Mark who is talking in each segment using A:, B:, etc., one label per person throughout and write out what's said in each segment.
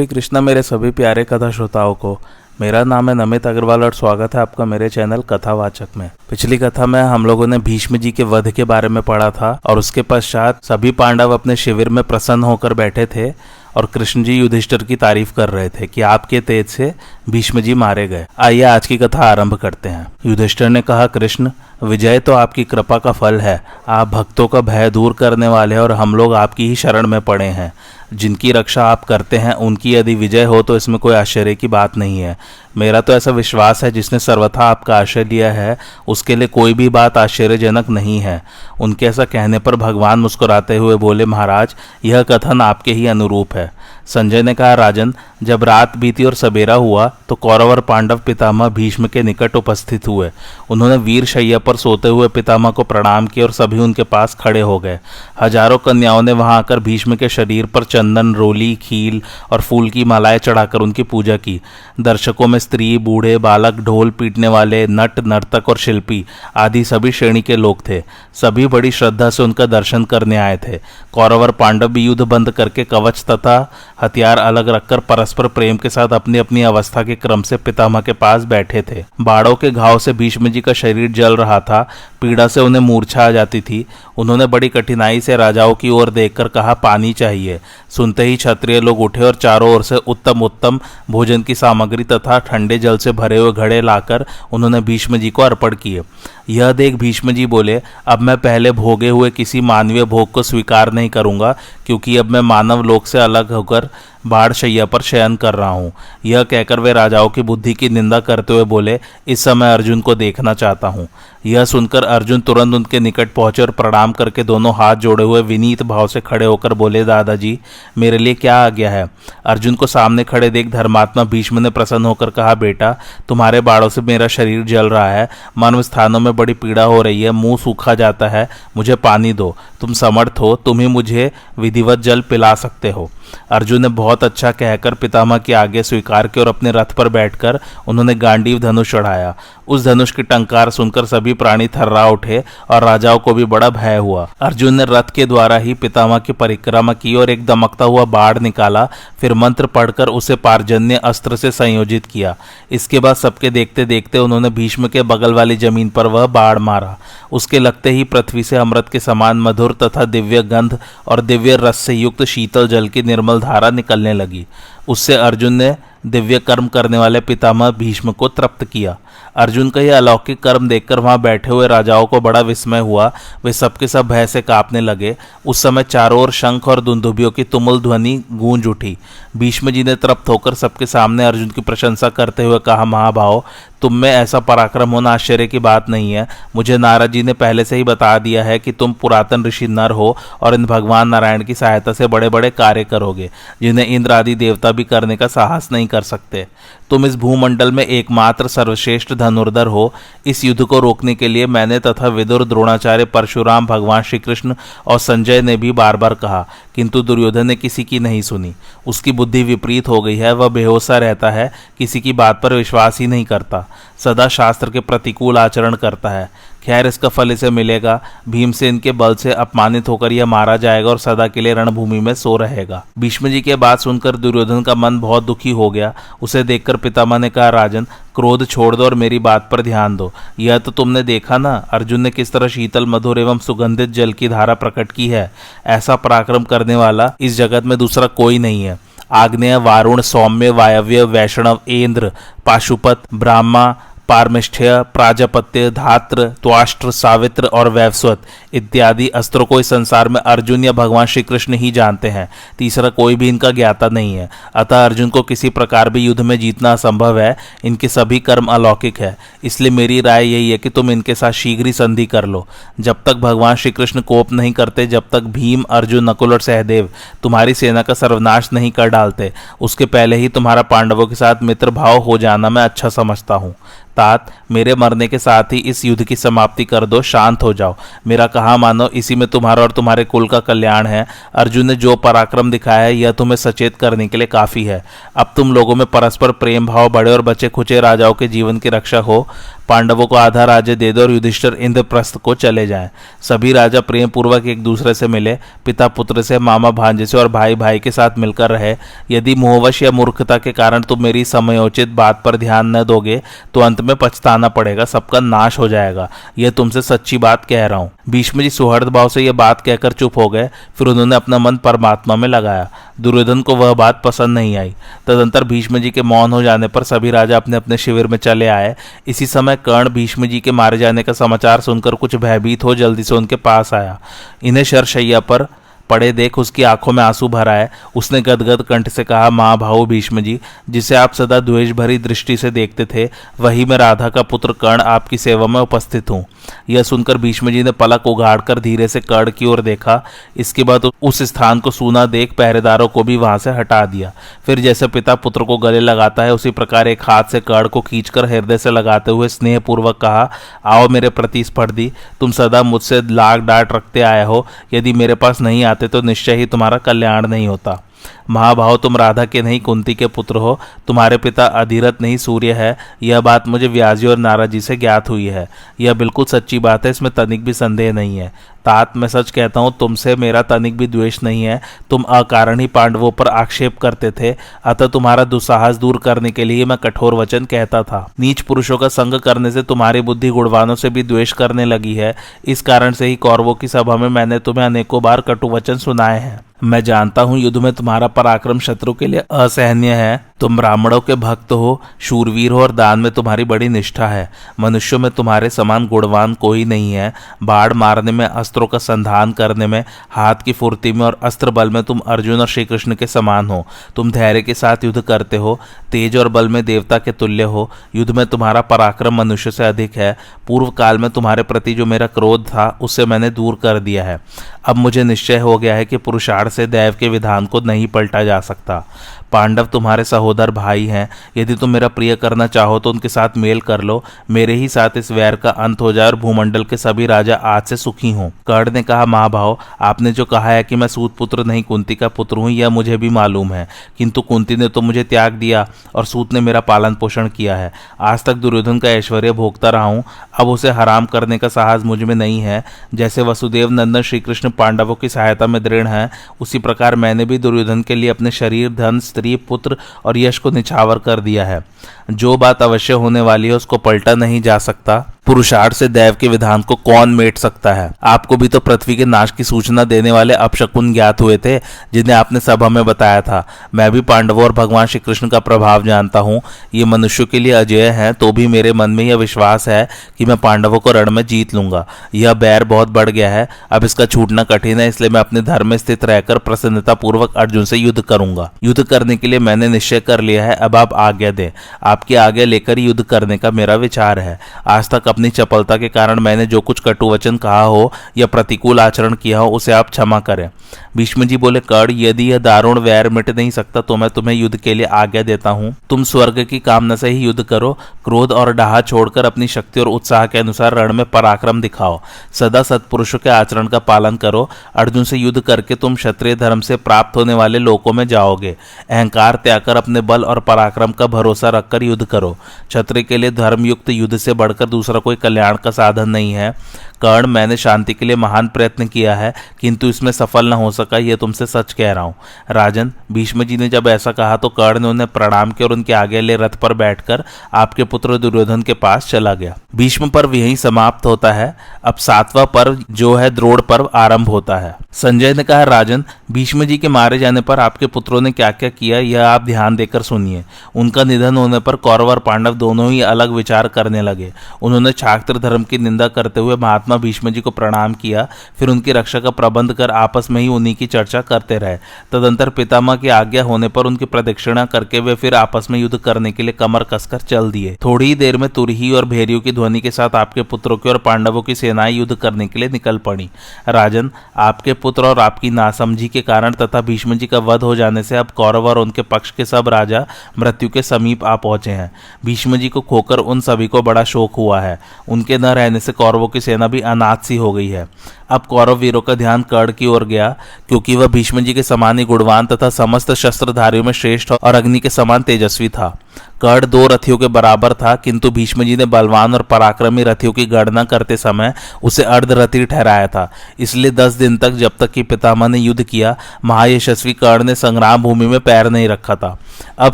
A: श्री कृष्णा मेरे सभी प्यारे कथा श्रोताओं को, मेरा नाम है नमित अग्रवाल और स्वागत है आपका मेरे चैनल कथावाचक में। पिछली कथा में हम लोगों ने भीष्म जी के वध के बारे में पढ़ा था और उसके पश्चात सभी पांडव अपने शिविर में प्रसन्न होकर बैठे थे और कृष्ण जी युधिष्ठिर की तारीफ कर रहे थे कि आपके तेज से भीष्म जी मारे गए। आइए आज की कथा आरंभ करते हैं। युधिष्ठिर ने कहा, कृष्ण, विजय तो आपकी कृपा का फल है। आप भक्तों का भय दूर करने वाले और हम लोग आपकी ही शरण में पड़े हैं। जिनकी रक्षा आप करते हैं उनकी यदि विजय हो तो इसमें कोई आश्चर्य की बात नहीं है। मेरा तो ऐसा विश्वास है जिसने सर्वथा आपका आश्रय लिया है उसके लिए कोई भी बात आश्चर्यजनक नहीं है। उनके ऐसा कहने पर भगवान मुस्कुराते हुए बोले, महाराज, यह कथन आपके ही अनुरूप है। संजय ने कहा, राजन, जब रात बीती और सवेरा हुआ तो कौरव और पांडव पितामह भीष्म के निकट उपस्थित हुए। उन्होंने वीर शैया पर सोते हुए पितामह को प्रणाम किया और सभी उनके पास खड़े हो गए। हजारों कन्याओं ने वहां आकर भीष्म के शरीर पर चंदन, रोली, खील और फूल की मालाएं चढ़ाकर उनकी पूजा की। दर्शकों में स्त्री, बूढ़े, बालक, ढोल पीटने वाले, नट, नर्तक और शिल्पी आदि सभी श्रेणी के लोग थे। सभी बड़ी श्रद्धा से उनका दर्शन करने आए थे। कौरव और पांडव भी युद्ध बंद करके कवच तथा हथियार अलग रखकर परस्पर प्रेम के साथ अपनी अपनी अवस्था के क्रम से पितामह के पास बैठे थे। बाड़ों के घाव से भीष्म जी का शरीर जल रहा था। पीड़ा से उन्हें मूर्छा आ जाती थी। उन्होंने बड़ी कठिनाई से राजाओं की ओर देखकर कहा, पानी चाहिए। सुनते ही क्षत्रिय लोग उठे और चारों ओर से उत्तम उत्तम भोजन की सामग्री तथा ठंडे जल से भरे हुए घड़े लाकर उन्होंने भीष्म जी को अर्पण किए। यह देख भीष्म जी बोले, अब मैं पहले भोगे हुए किसी मानवीय भोग को स्वीकार नहीं करूंगा, क्योंकि अब मैं मानव लोक से अलग होकर बाढ़ शैया पर शयन कर रहा हूं। यह कहकर वे राजाओं की बुद्धि की निंदा करते हुए बोले, इस समय अर्जुन को देखना चाहता हूं। यह सुनकर अर्जुन तुरंत उनके निकट पहुंचे और प्रणाम करके दोनों हाथ जोड़े हुए विनीत भाव से खड़े होकर बोले, दादाजी, मेरे लिए क्या आज्ञा है? अर्जुन को सामने खड़े देख धर्मात्मा भीष्म ने प्रसन्न होकर कहा, बेटा, तुम्हारे बाड़ों से मेरा शरीर जल रहा है, मर्म स्थानों में बड़ी पीड़ा हो रही है, मुंह सूखा जाता है, मुझे पानी दो। तुम समर्थ हो, तुम ही मुझे विधिवत जल पिला सकते हो। अर्जुन ने बहुत अच्छा कहकर पितामह की आज्ञा स्वीकार की और अपने रथ पर बैठकर उन्होंने गांडीव धनुष चढ़ाया। उस धनुष की टंकार सुनकर सभी प्राणी थर्रा उठे और राजाओं को भी बड़ा भय हुआ। अर्जुन ने रथ के द्वारा ही पितामह की परिक्रमा की और एक दमकता हुआ बाढ़ निकाला, फिर मंत्र पढ़कर उसे पारजन्य अस्त्र से संयोजित किया। इसके बाद सबके देखते देखते उन्होंने भीष्म के बगल वाली जमीन पर वह बाढ़ मारा। उसके लगते ही पृथ्वी से अमृत के समान मधुर तथा दिव्य गंध और दिव्य रस से युक्त शीतल जल की निर्मल धारा निकलने लगी। उससे अर्जुन ने दिव्य कर्म करने वाले पितामह भीष्म को तृप्त किया। अर्जुन का यह अलौकिक कर्म देखकर वहां बैठे हुए राजाओं को बड़ा विस्मय हुआ। वे सबके सब भय से कांपने लगे। उस समय चारों ओर शंख और दुंदुभियों की तुमुल ध्वनि गूंज उठी। भीष्म जी ने तृप्त होकर सबके सामने अर्जुन की प्रशंसा करते हुए कहा, महाभाव, तुम में ऐसा पराक्रम होना आश्चर्य की बात नहीं है। मुझे नारद जी ने पहले से ही बता दिया है कि तुम पुरातन ऋषि नर हो और इन भगवान नारायण की सहायता से बड़े बड़े कार्य करोगे, जिन्हें इंद्र आदि देवता भी करने का साहस नहीं कर सकते। तुम इस भूमंडल में एकमात्र सर्वश्रेष्ठ धनुर्धर हो। इस युद्ध को रोकने के लिए मैंने तथा विदुर, द्रोणाचार्य, परशुराम, भगवान श्री कृष्ण और संजय ने भी बार बार कहा, किंतु दुर्योधन ने किसी की नहीं सुनी। उसकी बुद्धि विपरीत हो गई है। वह बेहोसा रहता है, किसी की बात पर विश्वास ही नहीं करता, सदा शास्त्र के प्रतिकूल आचरण करता है। खैर, इसका फल इसे मिलेगा। भीमसेन के बल से अपमानित होकर यह मारा जाएगा और सदा के लिए रणभूमि में सो रहेगा। भीष्म जी के बात सुनकर दुर्योधन का मन बहुत दुखी हो गया। उसे देखकर पितामह ने कहा, राजन, क्रोध छोड़ दो और मेरी बात पर ध्यान दो। यह तो तुमने देखा ना, अर्जुन ने किस तरह शीतल, मधुर एवं सुगंधित जल की धारा प्रकट की है। ऐसा पराक्रम करने वाला इस जगत में दूसरा कोई नहीं है। आग्नेय, वारुण, सौम्य, वायव्य, वैष्णव, इंद्र, पाशुपत, ब्राह्मा, पारमिष्ठ्य, प्राजापत्य, धात्र, त्वाष्ट्र, सावित्र और वैवस्वत इत्यादि अस्त्रों को इस संसार में अर्जुन या भगवान श्री कृष्ण ही जानते हैं। तीसरा कोई भी इनका ज्ञाता नहीं है। अतः अर्जुन को किसी प्रकार भी युद्ध में जीतना असंभव है। इनके सभी कर्म अलौकिक है। इसलिए मेरी राय यही है कि तुम इनके साथ शीघ्र ही संधि कर लो। जब तक भगवान श्री कृष्ण कोप नहीं करते, जब तक भीम, अर्जुन, नकुल और सहदेव तुम्हारी सेना का सर्वनाश नहीं कर डालते, उसके पहले ही तुम्हारा पांडवों के साथ मित्र भाव हो जाना मैं अच्छा समझता हूँ। तात, मेरे मरने के साथ ही इस युद्ध की समाप्ति कर दो, शांत हो जाओ। मेरा कहा मानो, इसी में तुम्हारा और तुम्हारे कुल का कल्याण है। अर्जुन ने जो पराक्रम दिखाया है यह तुम्हें सचेत करने के लिए काफी है। अब तुम लोगों में परस्पर प्रेम भाव बढ़े और बचे खुचे राजाओं के जीवन की रक्षा हो। पांडवों को आधा राज्य दे दो और युधिष्ठिर इंद्रप्रस्थ को चले जाएं। सभी राजा प्रेम पूर्वक एक दूसरे से मिले, पिता पुत्र से, मामा भांजे से और भाई भाई के साथ मिलकर रहे। यदि मोहवश या मूर्खता के कारण तुम मेरी समयोचित बात पर ध्यान न दोगे तो अंत में पछताना पड़ेगा, सबका नाश हो जाएगा। यह तुमसे सच्ची बात कह रहा हूं। भीष्म जी सुहृद भाव से यह बात कहकर चुप हो गए। फिर उन्होंने अपना मन परमात्मा में लगाया। दुर्योधन को वह बात पसंद नहीं आई। तदंतर भीष्म जी के मौन हो जाने पर सभी राजा अपने अपने शिविर में चले आए। इसी समय कर्ण भीष्म जी के मारे जाने का समाचार सुनकर कुछ भयभीत हो जल्दी से उनके पास आया। इन्हें शरशैया पर पड़े देख उसकी आंखों में आंसू भर आए। उसने गदगद कंठ से कहा, महाभाऊ भीष्म जी, जिसे आप सदा द्वेष भरी दृष्टि से देखते थे, वही मैं राधा का पुत्र कर्ण आपकी सेवा में उपस्थित हूँ। यह सुनकर भीष्म जी ने पलक उगाड़कर धीरे से कर्ण की ओर देखा। इसके बाद उस स्थान को सूना देख पहरेदारों को भी वहां से हटा दिया। फिर जैसे पिता पुत्र को गले लगाता है, उसी प्रकार एक हाथ से कर्ण को खींचकर हृदय से लगाते हुए स्नेहपूर्वक कहा, आओ मेरे प्रति स्पर्धी, तुम सदा मुझसे लाग डांट रखते आए हो। यदि मेरे पास नहीं आते तो निश्चय ही तुम्हारा कल्याण नहीं होता। महाभाव, तुम राधा के नहीं कुंती के पुत्र हो। तुम्हारे पिता अधिरथ नहीं सूर्य है। यह बात मुझे व्यास जी और नारद जी से ज्ञात हुई है। यह बिल्कुल सच्ची बात है, इसमें तनिक भी संदेह नहीं है। तात, मैं सच कहता हूँ, तुमसे मेरा तनिक भी द्वेष नहीं है। तुम अकारण ही पांडवों पर आक्षेप करते थे, अतः तुम्हारा दुस्साहस दूर करने के लिए मैं कठोर वचन कहता था। नीच पुरुषों का संग करने से तुम्हारी बुद्धि गुणवानों से भी द्वेष करने लगी है। इस कारण से ही कौरवों की सभा में मैंने तुम्हें अनेकों बार कटु वचन सुनाए हैं। मैं जानता हूं युद्ध में तुम्हारा पराक्रम शत्रु के लिए असहनीय है। तुम ब्राह्मणों के भक्त हो, शूरवीर हो और दान में तुम्हारी बड़ी निष्ठा है। मनुष्यों में तुम्हारे समान गुणवान कोई नहीं है। बाढ़ मारने में, अस्त्रों का संधान करने में, हाथ की फुर्ती में और अस्त्र बल में तुम अर्जुन और श्री कृष्ण के समान हो। तुम धैर्य के साथ युद्ध करते हो, तेज और बल में देवता के तुल्य हो। युद्ध में तुम्हारा पराक्रम मनुष्य से अधिक है। पूर्व काल में तुम्हारे प्रति जो मेरा क्रोध था उससे मैंने दूर कर दिया है। अब मुझे निश्चय हो गया है कि पुरुषार्थ से दैव के विधान को नहीं पलटा जा सकता। पांडव तुम्हारे सहोदर भाई हैं। यदि तुम मेरा प्रिय करना चाहो तो उनके साथ मेल कर लो। मेरे ही साथ इस वैर का अंत हो जाए और भूमंडल के सभी राजा आज से सुखी हों। कर्ण ने कहा, महाभाव, आपने जो कहा है कि मैं सूत पुत्र नहीं कुंती का पुत्र हूँ, यह मुझे भी मालूम है। किंतु कुंती ने तो मुझे त्याग दिया और सूत ने मेरा पालन पोषण किया है। आज तक दुर्योधन का ऐश्वर्य भोगता रहा हूँ, अब उसे हराम करने का साहस मुझ में नहीं है। जैसे वसुदेव नंदन श्री कृष्ण पांडवों की सहायता में दृढ़ हैं, उसी प्रकार मैंने भी दुर्योधन के लिए अपने शरीर, धन, स्त्री, पुत्र और यश को निछावर कर दिया है। जो बात अवश्य होने वाली है उसको पलटा नहीं जा सकता। पुरुषार्थ से दैव के विधान को कौन मेट सकता है। आपको भी तो पृथ्वी के नाश की सूचना देने वाले अपशकुन ज्ञात हुए थे, जिन्हें आपने सभा में बताया था। मैं भी पांडवों और भगवान श्री कृष्ण का प्रभाव जानता हूँ। ये मनुष्यों के लिए अजेय है, तो भी मेरे मन में यह विश्वास है कि मैं पांडवों को रण में जीत लूंगा। यह बैर बहुत बढ़ गया है, अब इसका छूटना कठिन है, इसलिए मैं अपने धर्म में स्थित रहकर प्रसन्नता पूर्वक अर्जुन से युद्ध करूंगा। युद्ध करने के लिए मैंने निश्चय कर लिया है। अब आप आज्ञा दें। आपकी आज्ञा लेकर युद्ध करने का मेरा विचार है। आज तक अपनी चपलता के कारण मैंने जो कुछ कटु वचन कहा हो या प्रतिकूल आचरण किया हो उसे आप क्षमा करें। भीष्म जी बोले, कर्ण, यदि यह दारुण वैर मिट नहीं सकता तो मैं तुम्हें युद्ध के लिए आज्ञा देता हूं। तुम स्वर्ग की कामना से ही युद्ध करो। क्रोध और डाह छोड़कर अपनी शक्ति और उत्साह के अनुसार रण में पराक्रम दिखाओ। सदा सत्पुरुषों के आचरण का पालन करो। अर्जुन से युद्ध करके तुम क्षत्रिय धर्म से प्राप्त होने वाले लोकों में जाओगे। अहंकार त्याग कर अपने बल और पराक्रम का भरोसा रखकर युद्ध करो। क्षत्रिय के लिए धर्मयुक्त युद्ध से बढ़कर दूसरा कोई कल्याण का साधन नहीं है। कर्ण, मैंने शांति के लिए महान प्रयत्न किया है, किंतु इसमें सफल न हो सका, यह तुमसे सच कह रहा हूं। राजन, भीष्म जी ने जब ऐसा कहा तो कर्ण ने उन्हें प्रणाम किया और उनके आगे ले रथ पर बैठकर आपके पुत्र दुर्योधन के पास चला गया। भीष्म पर्व यहीं समाप्त होता है। अब 7वां पर्व जो है द्रोण पर्व आरंभ होता है। संजय ने कहा, राजन, भीष्म जी के मारे जाने पर आपके पुत्रों ने क्या क्या किया यह आप ध्यान देकर सुनिए। उनका निधन होने पर कौरव और पांडव दोनों ही अलग विचार करने लगे। उन्होंने क्षात्र धर्म की निंदा करते हुए महात्मा भीष्म जी को प्रणाम किया, फिर उनकी रक्षा का प्रबंध कर आपस में ही उन्हीं की चर्चा करते रहे। तदंतर पितामह की आज्ञा होने पर उनकी प्रदक्षिणा करके वे फिर आपस में युद्ध करने के लिए कमर कसकर चल दिए। थोड़ी ही देर में तुरही और भेरियों की ध्वनि के साथ आपके पुत्रों की और पांडवों की सेनाएं युद्ध करने के लिए निकल पड़ी। राजन, आपके पुत्र और आपकी नासमझी के कारण तथा भीष्म जी का वध हो जाने से अब कौरव और उनके पक्ष के सब राजा मृत्यु के समीप आ पहुंचे हैं। भीष्म जी को खोकर उन सभी को बड़ा शोक हुआ है। उनके न रहने से कौरवों की सेना भी अनाथ सी हो गई है। अब कौरव वीरों का ध्यान कर्ण की ओर गया, क्योंकि वह भीष्म जी के समान ही गुणवान तथा समस्त शस्त्रधारियों में श्रेष्ठ और अग्नि के समान तेजस्वी था। कर्ण 2 रथियों के बराबर था, किंतु भीष्म जी ने बलवान और पराक्रमी रथियों की गणना करते समय उसे अर्धरथी ठहराया था। इसलिए 10 दिन तक, जब तक कि पितामह ने युद्ध किया, महायशस्वी कर्ण ने संग्राम भूमि में पैर नहीं रखा था। अब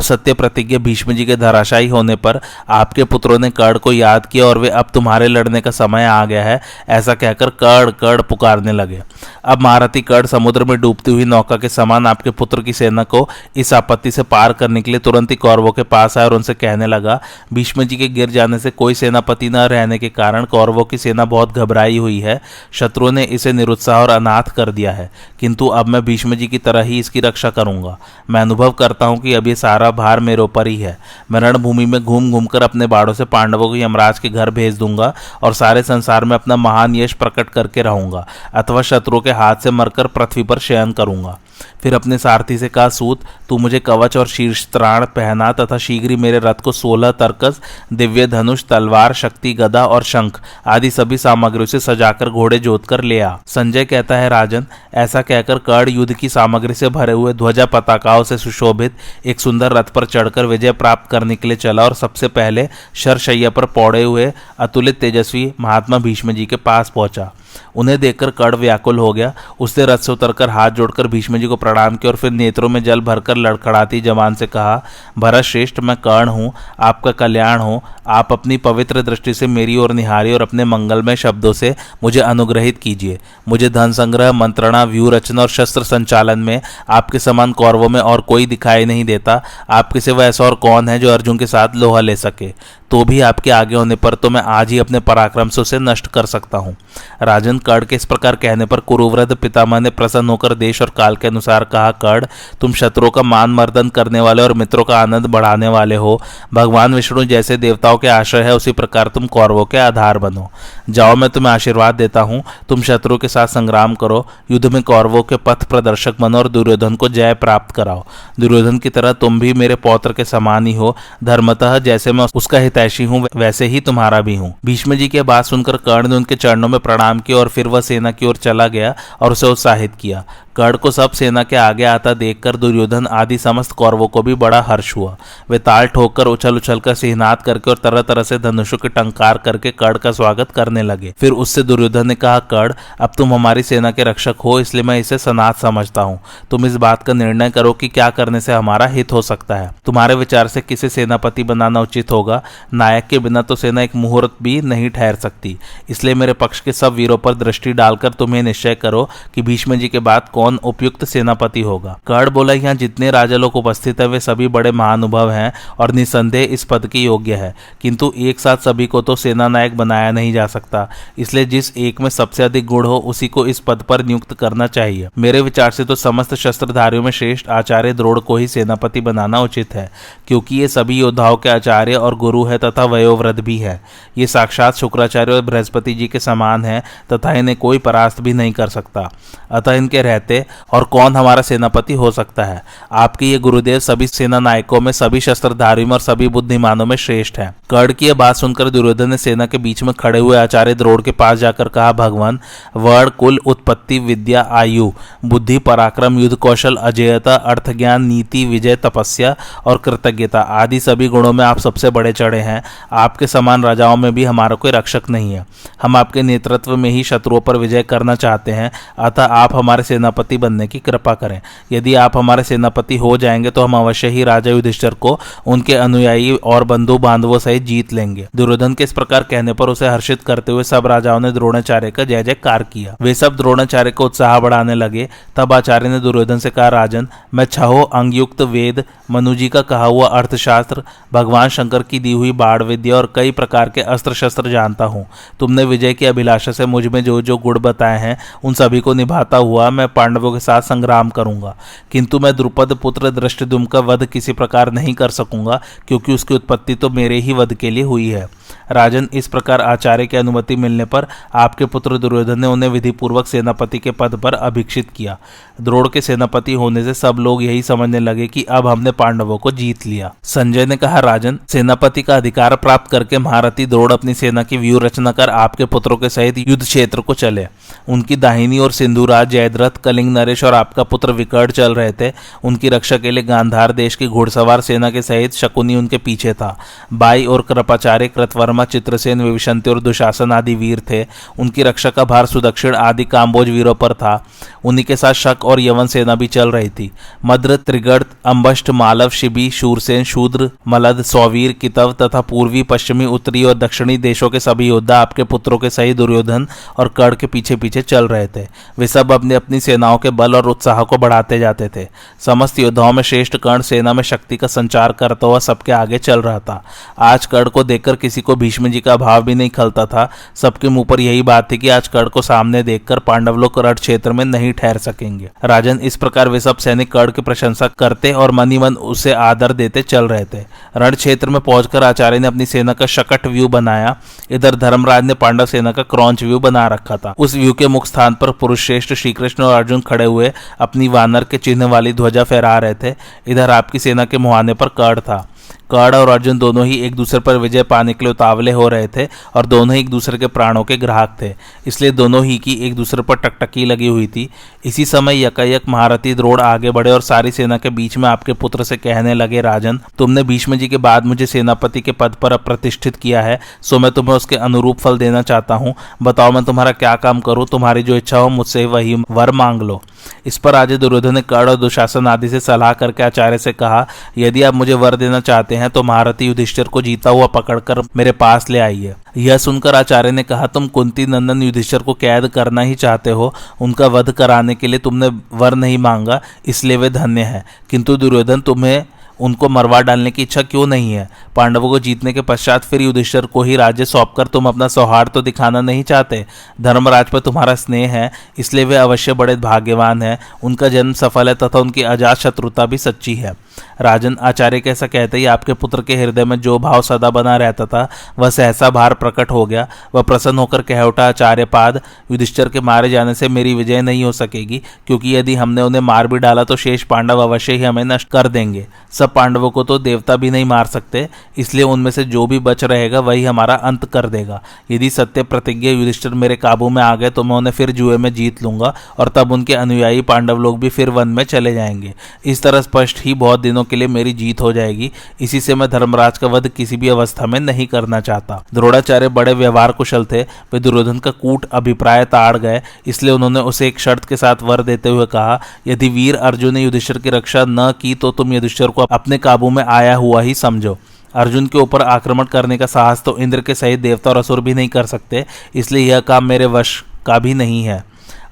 A: सत्य प्रतिज्ञ भीष्म जी के धराशायी होने पर आपके पुत्रों ने कर्ण को याद किया और वे अब तुम्हारे लड़ने का समय आ गया है, ऐसा कहकर कर्ण कर्ण पुकारने लगे। अब महारथी कर्ण समुद्र में डूबती हुई नौका के समान आपके पुत्र की सेना को इस आपत्ति से पार करने के लिए तुरंत ही कौरवों के पास आया और उनसे कहने लगा, भीष्म जी के गिर जाने से कोई सेनापति न रहने के कारण कौरवों की सेना बहुत घबराई हुई है। शत्रुओं ने इसे निरुत्साह और अनाथ कर दिया है, किंतु अब मैं भीष्म जी की तरह ही इसकी रक्षा करूंगा। मैं अनुभव करता हूं कि अब ये सारा भार मेरे ऊपर ही है। मैं रणभूमि में घूम घूम कर अपने बाड़ों से पांडवों को यमराज के घर भेज दूंगा और सारे संसार में अपना महान यश प्रकट करके रहूंगा, अथवा शत्रुओं के हाथ से मरकर पृथ्वी पर शयन करूंगा। फिर अपने सारथी से कहा, सूत, तू मुझे कवच और शीर्ष त्राण पहना तथा शीघ्र ही मेरे रथ को 16 तरकस, दिव्य धनुष, तलवार, शक्ति गदा और शंख आदि सभी सामग्रियों से सजाकर घोड़े जोतकर ले आ। संजय कहता है, राजन, ऐसा कहकर कर्ण युद्ध की सामग्री से भरे हुए ध्वजा पताकाओं से सुशोभित एक सुंदर रथ पर चढ़कर विजय प्राप्त करने के लिए चला और सबसे पहले शरशैया पर पौड़े हुए अतुलित तेजस्वी महात्मा भीष्म जी के पास पहुंचा। उन्हें देखकर कर्ण व्याकुल हो गया। उसने रथ से उतरकर हाथ जोड़कर भीष्म जी को प्रणाम किया और फिर नेत्रों में जल भरकर लड़खड़ाती जबान से कहा, भरत श्रेष्ठ, मैं कर्ण हूँ, आपका कल्याण हो। आप अपनी पवित्र दृष्टि से मेरी ओर निहारिए और अपने मंगलमय शब्दों से मुझे अनुग्रहित कीजिए। मुझे धन संग्रह, मंत्रणा, व्यूह रचना और शस्त्र संचालन में आपके समान कौरवों में और कोई दिखाई नहीं देता। आपके सिवा ऐसा और कौन है जो अर्जुन के साथ लोहा ले सके? तो भी आपके आगे होने पर तो मैं आज ही अपने पराक्रम से उसे नष्ट कर सकता हूँ। राजन, कर्ण के इस प्रकार कहने पर कुरुवृद्ध पितामह ने प्रसन्न होकर देश और काल के अनुसार कहा, कर्ण, तुम शत्रुओं का मान मर्दन करने वाले और मित्रों का आनंद बढ़ाने वाले हो। भगवान विष्णु जैसे देवताओं के आश्रय है, उसी प्रकार तुम कौरवों के आधार बनो। जाओ, मैं तुम्हें आशीर्वाद देता हूँ। तुम शत्रुओं के साथ संग्राम करो, युद्ध में कौरवों के पथ प्रदर्शक बनो और दुर्योधन को जय प्राप्त कराओ। दुर्योधन की तरह तुम भी मेरे पौत्र के समान ही हो। धर्मतः जैसे मैं उसका हितैषी हूँ, वैसे ही तुम्हारा भी हूँ। भीष्म जी की बात सुनकर कर्ण ने उनके चरणों में प्रणाम किया और फिर वह सेना की ओर चला गया और उसे उत्साहित किया। कर्ण को सब सेना के आगे आता देखकर दुर्योधन आदि समस्त कौरवों को भी बड़ा हर्ष हुआ। वे ताल ठोककर उछल उछल कर सिहनाद करके और तरह तरह से धनुषों के टंकार करके कर्ण का स्वागत करने लगे। फिर उससे दुर्योधन ने कहा, कर्ण, अब तुम हमारी सेना के रक्षक हो, इसलिए मैं इसे सनाथ समझता हूँ। तुम इस बात का निर्णय करो कि क्या करने से हमारा हित हो सकता है। तुम्हारे विचार से किसे सेनापति बनाना उचित होगा? नायक के बिना तो सेना एक मुहूर्त भी नहीं ठहर सकती। इसलिए मेरे पक्ष के सब वीरों पर दृष्टि डालकर तुम्हें निश्चय करो कि भीष्म जी के बाद कौन उपयुक्त सेनापति होगा। कर्ण बोला, यहाँ जितने राजा लोग उपस्थित है वे सभी बड़े महानुभव हैं और निसंदेह इस पद के योग्य है, किंतु एक साथ सभी को तो सेना नायक बनाया नहीं जा सकता। इसलिए जिस एक में सबसे अधिक गुण हो उसी को इस पद पर नियुक्त करना चाहिए। मेरे विचार से तो समस्त शस्त्रधारियों में श्रेष्ठ आचार्य द्रोण को ही सेनापति बनाना उचित है, क्योंकि ये सभी योद्धाओं के आचार्य और गुरु है तथा वयोवृद्ध भी है। ये साक्षात शुक्राचार्य और बृहस्पति जी के समान है तथा इन्हें कोई परास्त भी नहीं कर सकता। अतः इनके रहते और कौन हमारा सेनापति हो सकता है? आपके ये गुरुदेव सभी सेना नायकों में, सभी शस्त्रधारियों में और सभी बुद्धिमानों में श्रेष्ठ हैं। कर्ण की यह बात सुनकर दुर्योधन ने सेना के बीच में खड़े हुए आचार्य द्रोण के पास जाकर कहा, भगवान, वर्ण, कुल, उत्पत्ति, विद्या, आयु, बुद्धि, पराक्रम, युद्ध कौशल, अजेयता, अर्थ ज्ञान, नीति, विजय, तपस्या और कृतज्ञता आदि सभी गुणों में आप सबसे बड़े चढ़े हैं। आपके समान राजाओं में भी हमारा कोई रक्षक नहीं है। हम आपके नेतृत्व में ही शत्रुओं पर विजय करना चाहते हैं, अतः आप हमारे सेनापति बनने की कृपा करें। यदि आप हमारे सेनापति हो जाएंगे तो हम अवश्य ही राजा युधिष्ठिर को उनके अनुयायी और बंधु बांधवों सहित जीत लेंगे। दुर्योधन के इस प्रकार कहने पर उसे हर्षित करते हुए सब राजाओं ने द्रोणाचार्य का जय जयकार किया। वे सब द्रोणाचार्य को उत्साह बढ़ाने लगे। तब आचार्य ने दुर्योधन से कहा, राजन, मैं छहो अंगयुक्त वेद, मनु जी का कहा हुआ अर्थशास्त्र, भगवान शंकर की दी हुई बाण विद्या और कई प्रकार के अस्त्र शस्त्र जानता हूँ। तुमने विजय की अभिलाषा से मुझ में जो जो गुण बताए हैं उन सभी को निभाता हुआ मैं पांडवों के साथ संग्राम करूंगा, किंतु मैं द्रुपद पुत्र धृष्टद्युम्न का वध किसी प्रकार नहीं कर सकूंगा, क्योंकि उसकी उत्पत्ति तो मेरे ही वध के लिए हुई है। राजन, इस प्रकार आचार्य की अनुमति मिलने पर आपके पुत्र दुर्योधन ने उन्हें विधिपूर्वक सेनापति के पद पर अभिषिक्त किया। द्रोण के सेनापति होने से सब लोग यही समझने लगे कि अब हमने पांडवों को जीत लिया। संजय ने कहा, राजन, सेनापति का अधिकार प्राप्त करके महारथी द्रोण अपनी सेना की व्यूह रचना कर आपके पुत्रों के सहित युद्ध क्षेत्र को चले। उनकी दाहिनी ओर सिंधुराज, जयद्रथ, कलिंग नरेश और आपका पुत्र विकट चल रहे थे। उनकी रक्षा के लिए गांधार देश की घुड़सवार सेना के सहित शकुनी उनके पीछे था। बाई और कृपाचार्य, कृतवर्मा, चित्रसेन, विभीषण और दुशासन आदि वीर थे। उनकी रक्षा का भार सुदक्षिण आदि काम्बोज वीरों पर था। उन्हीं के साथ शक और यवन सेना भी चल रही थी। मद्र, त्रिगर्त, अंबष्ट, मालव, शिबी, शूरसेन, शूद्र, मलद, सौवीर, कितव तथा पूर्वी, पश्चिमी, उत्तरी और दक्षिणी देशों के सभी योद्धा आपके पुत्रों के सही दुर्योधन और कर्ण के पीछे पीछे चल रहे थे। वे सब अपनी अपनी सेनाओं के बल और उत्साह को बढ़ाते जाते थे। समस्त योद्धाओं में श्रेष्ठ कर्ण सेना में शक्ति का संचार करता हुआ सबके आगे चल रहा था। आज कर्ण को देखकर किसी को भीष्म जी का भाव भी नहीं खलता था। सबके मुंह पर यही बात थी कि आज कर्ण को सामने देखकर पांडव लोग रण क्षेत्र में नहीं ठहर सकेंगे। राजन, इस प्रकार वे सब सैनिक कर्ण की प्रशंसा करते और मन ही मन उसे आदर देते चल रहे थे। रण क्षेत्र में पहुंचकर आचार्य ने अपनी सेना का शकट व्यू बनाया। इधर धर्मराज ने पांडव सेना का क्रॉन्च व्यू बना रखा था। उस व्यू के मुख्य स्थान पर पुरुष श्रेष्ठ श्री कृष्ण और अर्जुन खड़े हुए अपनी वानर के चिन्ह वाली ध्वजा फहरा रहे थे। इधर आपकी सेना के मुहाने पर कर्ण था। कर्ण और अर्जुन दोनों ही एक दूसरे पर विजय पाने के लिए उतावले हो रहे थे और दोनों ही एक दूसरे के प्राणों के ग्राहक थे, इसलिए दोनों ही की एक दूसरे पर टकटकी लगी हुई थी। इसी समय यकायक महारथी द्रोण आगे बढ़े और सारी सेना के बीच में आपके पुत्र से कहने लगे, राजन, तुमने भीष्म जी के बाद मुझे सेनापति के पद पर प्रतिष्ठित किया है, सो मैं तुम्हें उसके अनुरूप फल देना चाहता हूँ। बताओ मैं तुम्हारा क्या काम करूँ? तुम्हारी जो इच्छा हो मुझसे वही वर मांग लो। इस पर राजा दुर्योधन ने कर्ण और दुशासन आदि से सलाह करके आचार्य से कहा, यदि आप मुझे वर देना चाहते हैं तो महारथी युधिष्ठिर को जीता हुआ पकड़कर मेरे पास ले आइए। यह सुनकर आचार्य ने कहा, तुम कुंती नंदन युधिष्ठिर को कैद करना ही चाहते हो। उनका वध कराने के लिए तुमने वर नहीं मांगा, इसलिए वे धन्य है। किंतु दुर्योधन, तुम्हें उनको मरवा डालने की इच्छा क्यों नहीं है? पांडवों को जीतने के पश्चात फिर युधिष्ठिर को ही राज्य सौंपकर तुम अपना सौहार्द तो दिखाना नहीं चाहते। धर्मराज पर तुम्हारा स्नेह है, इसलिए वे अवश्य बड़े भाग्यवान हैं। उनका जन्म सफल है तथा उनकी अजात शत्रुता भी सच्ची है। राजन, आचार्य कैसा कहते ही आपके पुत्र के हृदय में जो भाव सदा बना रहता था वह सहसा भार प्रकट हो गया। वह प्रसन्न होकर कह उठा, आचार्य पाद, युधिष्ठिर के मारे जाने से मेरी विजय नहीं हो सकेगी, क्योंकि यदि हमने उन्हें मार भी डाला तो शेष पांडव अवश्य ही हमें नष्ट कर देंगे। सब पांडवों को तो देवता भी नहीं मार सकते, इसलिए उनमें से जो भी बच रहेगा वही हमारा अंत कर देगा। यदि सत्य प्रतिज्ञा युधिष्ठिर मेरे काबू में आ गए तो मैं उन्हें फिर जुए में जीत लूंगा और तब उनके अनुयायी पांडव लोग भी फिर वन में चले जाएंगे। इस तरह स्पष्ट ही बहुत दिनों के लिए मेरी जीत हो जाएगी। इसी से मैं धर्मराज का वध किसी भी अवस्था में नहीं करना चाहता। द्रोणाचार्य बड़े व्यवहार कुशल थे। वे दुर्योधन का कूट अभिप्राय ताड़ गए, इसलिए उन्होंने उसे एक शर्त के साथ वर देते हुए कहा, यदि वीर अर्जुन ने युधिष्ठिर की रक्षा न की तो तुम युधिष्ठिर को अपने काबू में आया हुआ ही समझो। अर्जुन के ऊपर आक्रमण करने का साहस तो इंद्र के सहित देवता और असुर भी नहीं कर सकते, इसलिए यह काम मेरे वश का भी नहीं है।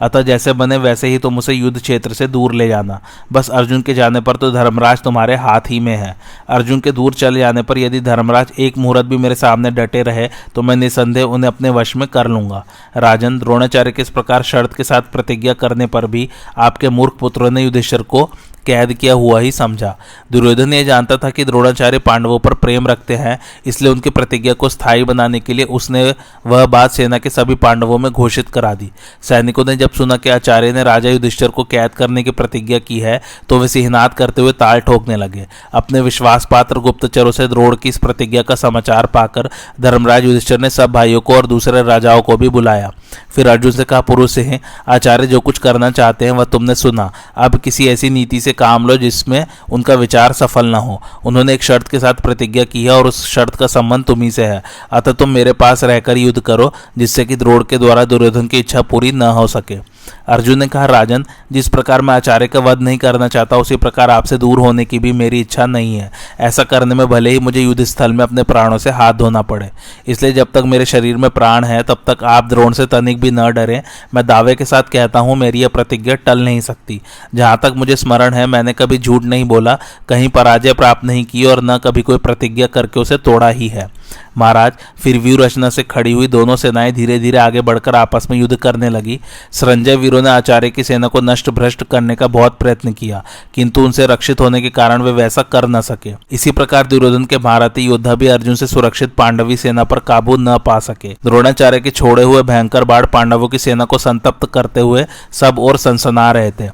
A: अतः जैसे बने वैसे ही तुम उसे युद्ध क्षेत्र से दूर ले जाना। बस अर्जुन के जाने पर तो धर्मराज तुम्हारे हाथ ही में है। अर्जुन के दूर चले जाने पर यदि धर्मराज एक मुहूर्त भी मेरे सामने डटे रहे तो मैं निसंदेह उन्हें अपने वश में कर लूंगा। राजन, द्रोणाचार्य के इस प्रकार शर्त के साथ प्रतिज्ञा करने पर भी आपके मूर्ख पुत्रों ने युधिष्ठिर को कैद किया हुआ ही समझा। दुर्योधन यह जानता था कि द्रोणाचार्य पांडवों पर प्रेम रखते हैं, इसलिए उनकी प्रतिज्ञा को स्थायी बनाने के लिए उसने वह बात सेना के सभी पांडवों में घोषित करा दी। सैनिकों ने जब सुना कि आचार्य ने राजा युधिष्ठिर को कैद करने की प्रतिज्ञा की है तो वे सिहनाद करते हुए ताल ठोकने लगे। अपने विश्वास पात्र गुप्तचरों से द्रोण की इस प्रतिज्ञा का समाचार पाकर धर्मराज युधिष्ठिर ने सब भाइयों को और दूसरे राजाओं को भी बुलाया। फिर अर्जुन से कहा, पुरुष सिंह, आचार्य जो कुछ करना चाहते हैं वह तुमने सुना। अब किसी ऐसी नीति से काम लो जिसमें उनका विचार सफल न हो। उन्होंने एक शर्त के साथ प्रतिज्ञा की है और उस शर्त का संबंध तुम्ही से है। अतः तुम मेरे पास रहकर युद्ध करो, जिससे कि द्रोण के द्वारा दुर्योधन की इच्छा पूरी न हो सके। अर्जुन ने कहा, राजन, जिस प्रकार मैं आचार्य का वध नहीं करना चाहता उसी प्रकार आपसे दूर होने की भी मेरी इच्छा नहीं है। ऐसा करने में भले ही मुझे युद्ध स्थल में अपने प्राणों से हाथ धोना पड़े। इसलिए जब तक मेरे शरीर में प्राण है तब तक आप द्रोण से तनिक भी न डरें। मैं दावे के साथ कहता हूँ, मेरी यह प्रतिज्ञा टल नहीं सकती। जहाँ तक मुझे स्मरण है मैंने कभी झूठ नहीं बोला, कहीं पराजय प्राप्त नहीं की और न कभी कोई प्रतिज्ञा करके उसे तोड़ा ही है। महाराज, फिर व्यूह रचना से खड़ी हुई दोनों सेनाएं धीरे धीरे आगे बढ़कर आपस में युद्ध करने लगी। संजय वीरों ने आचार्य की सेना को नष्ट भ्रष्ट करने का बहुत प्रयत्न किया, किंतु उनसे रक्षित होने के कारण वे वैसा कर न सके। इसी प्रकार दुर्योधन के भारतीय योद्धा भी अर्जुन से सुरक्षित पांडवी सेना पर काबू न पा सके। द्रोणाचार्य के छोड़े हुए भयंकर बाढ़ पांडवों की सेना को संतप्त करते हुए सब ओर सनसना रहे थे।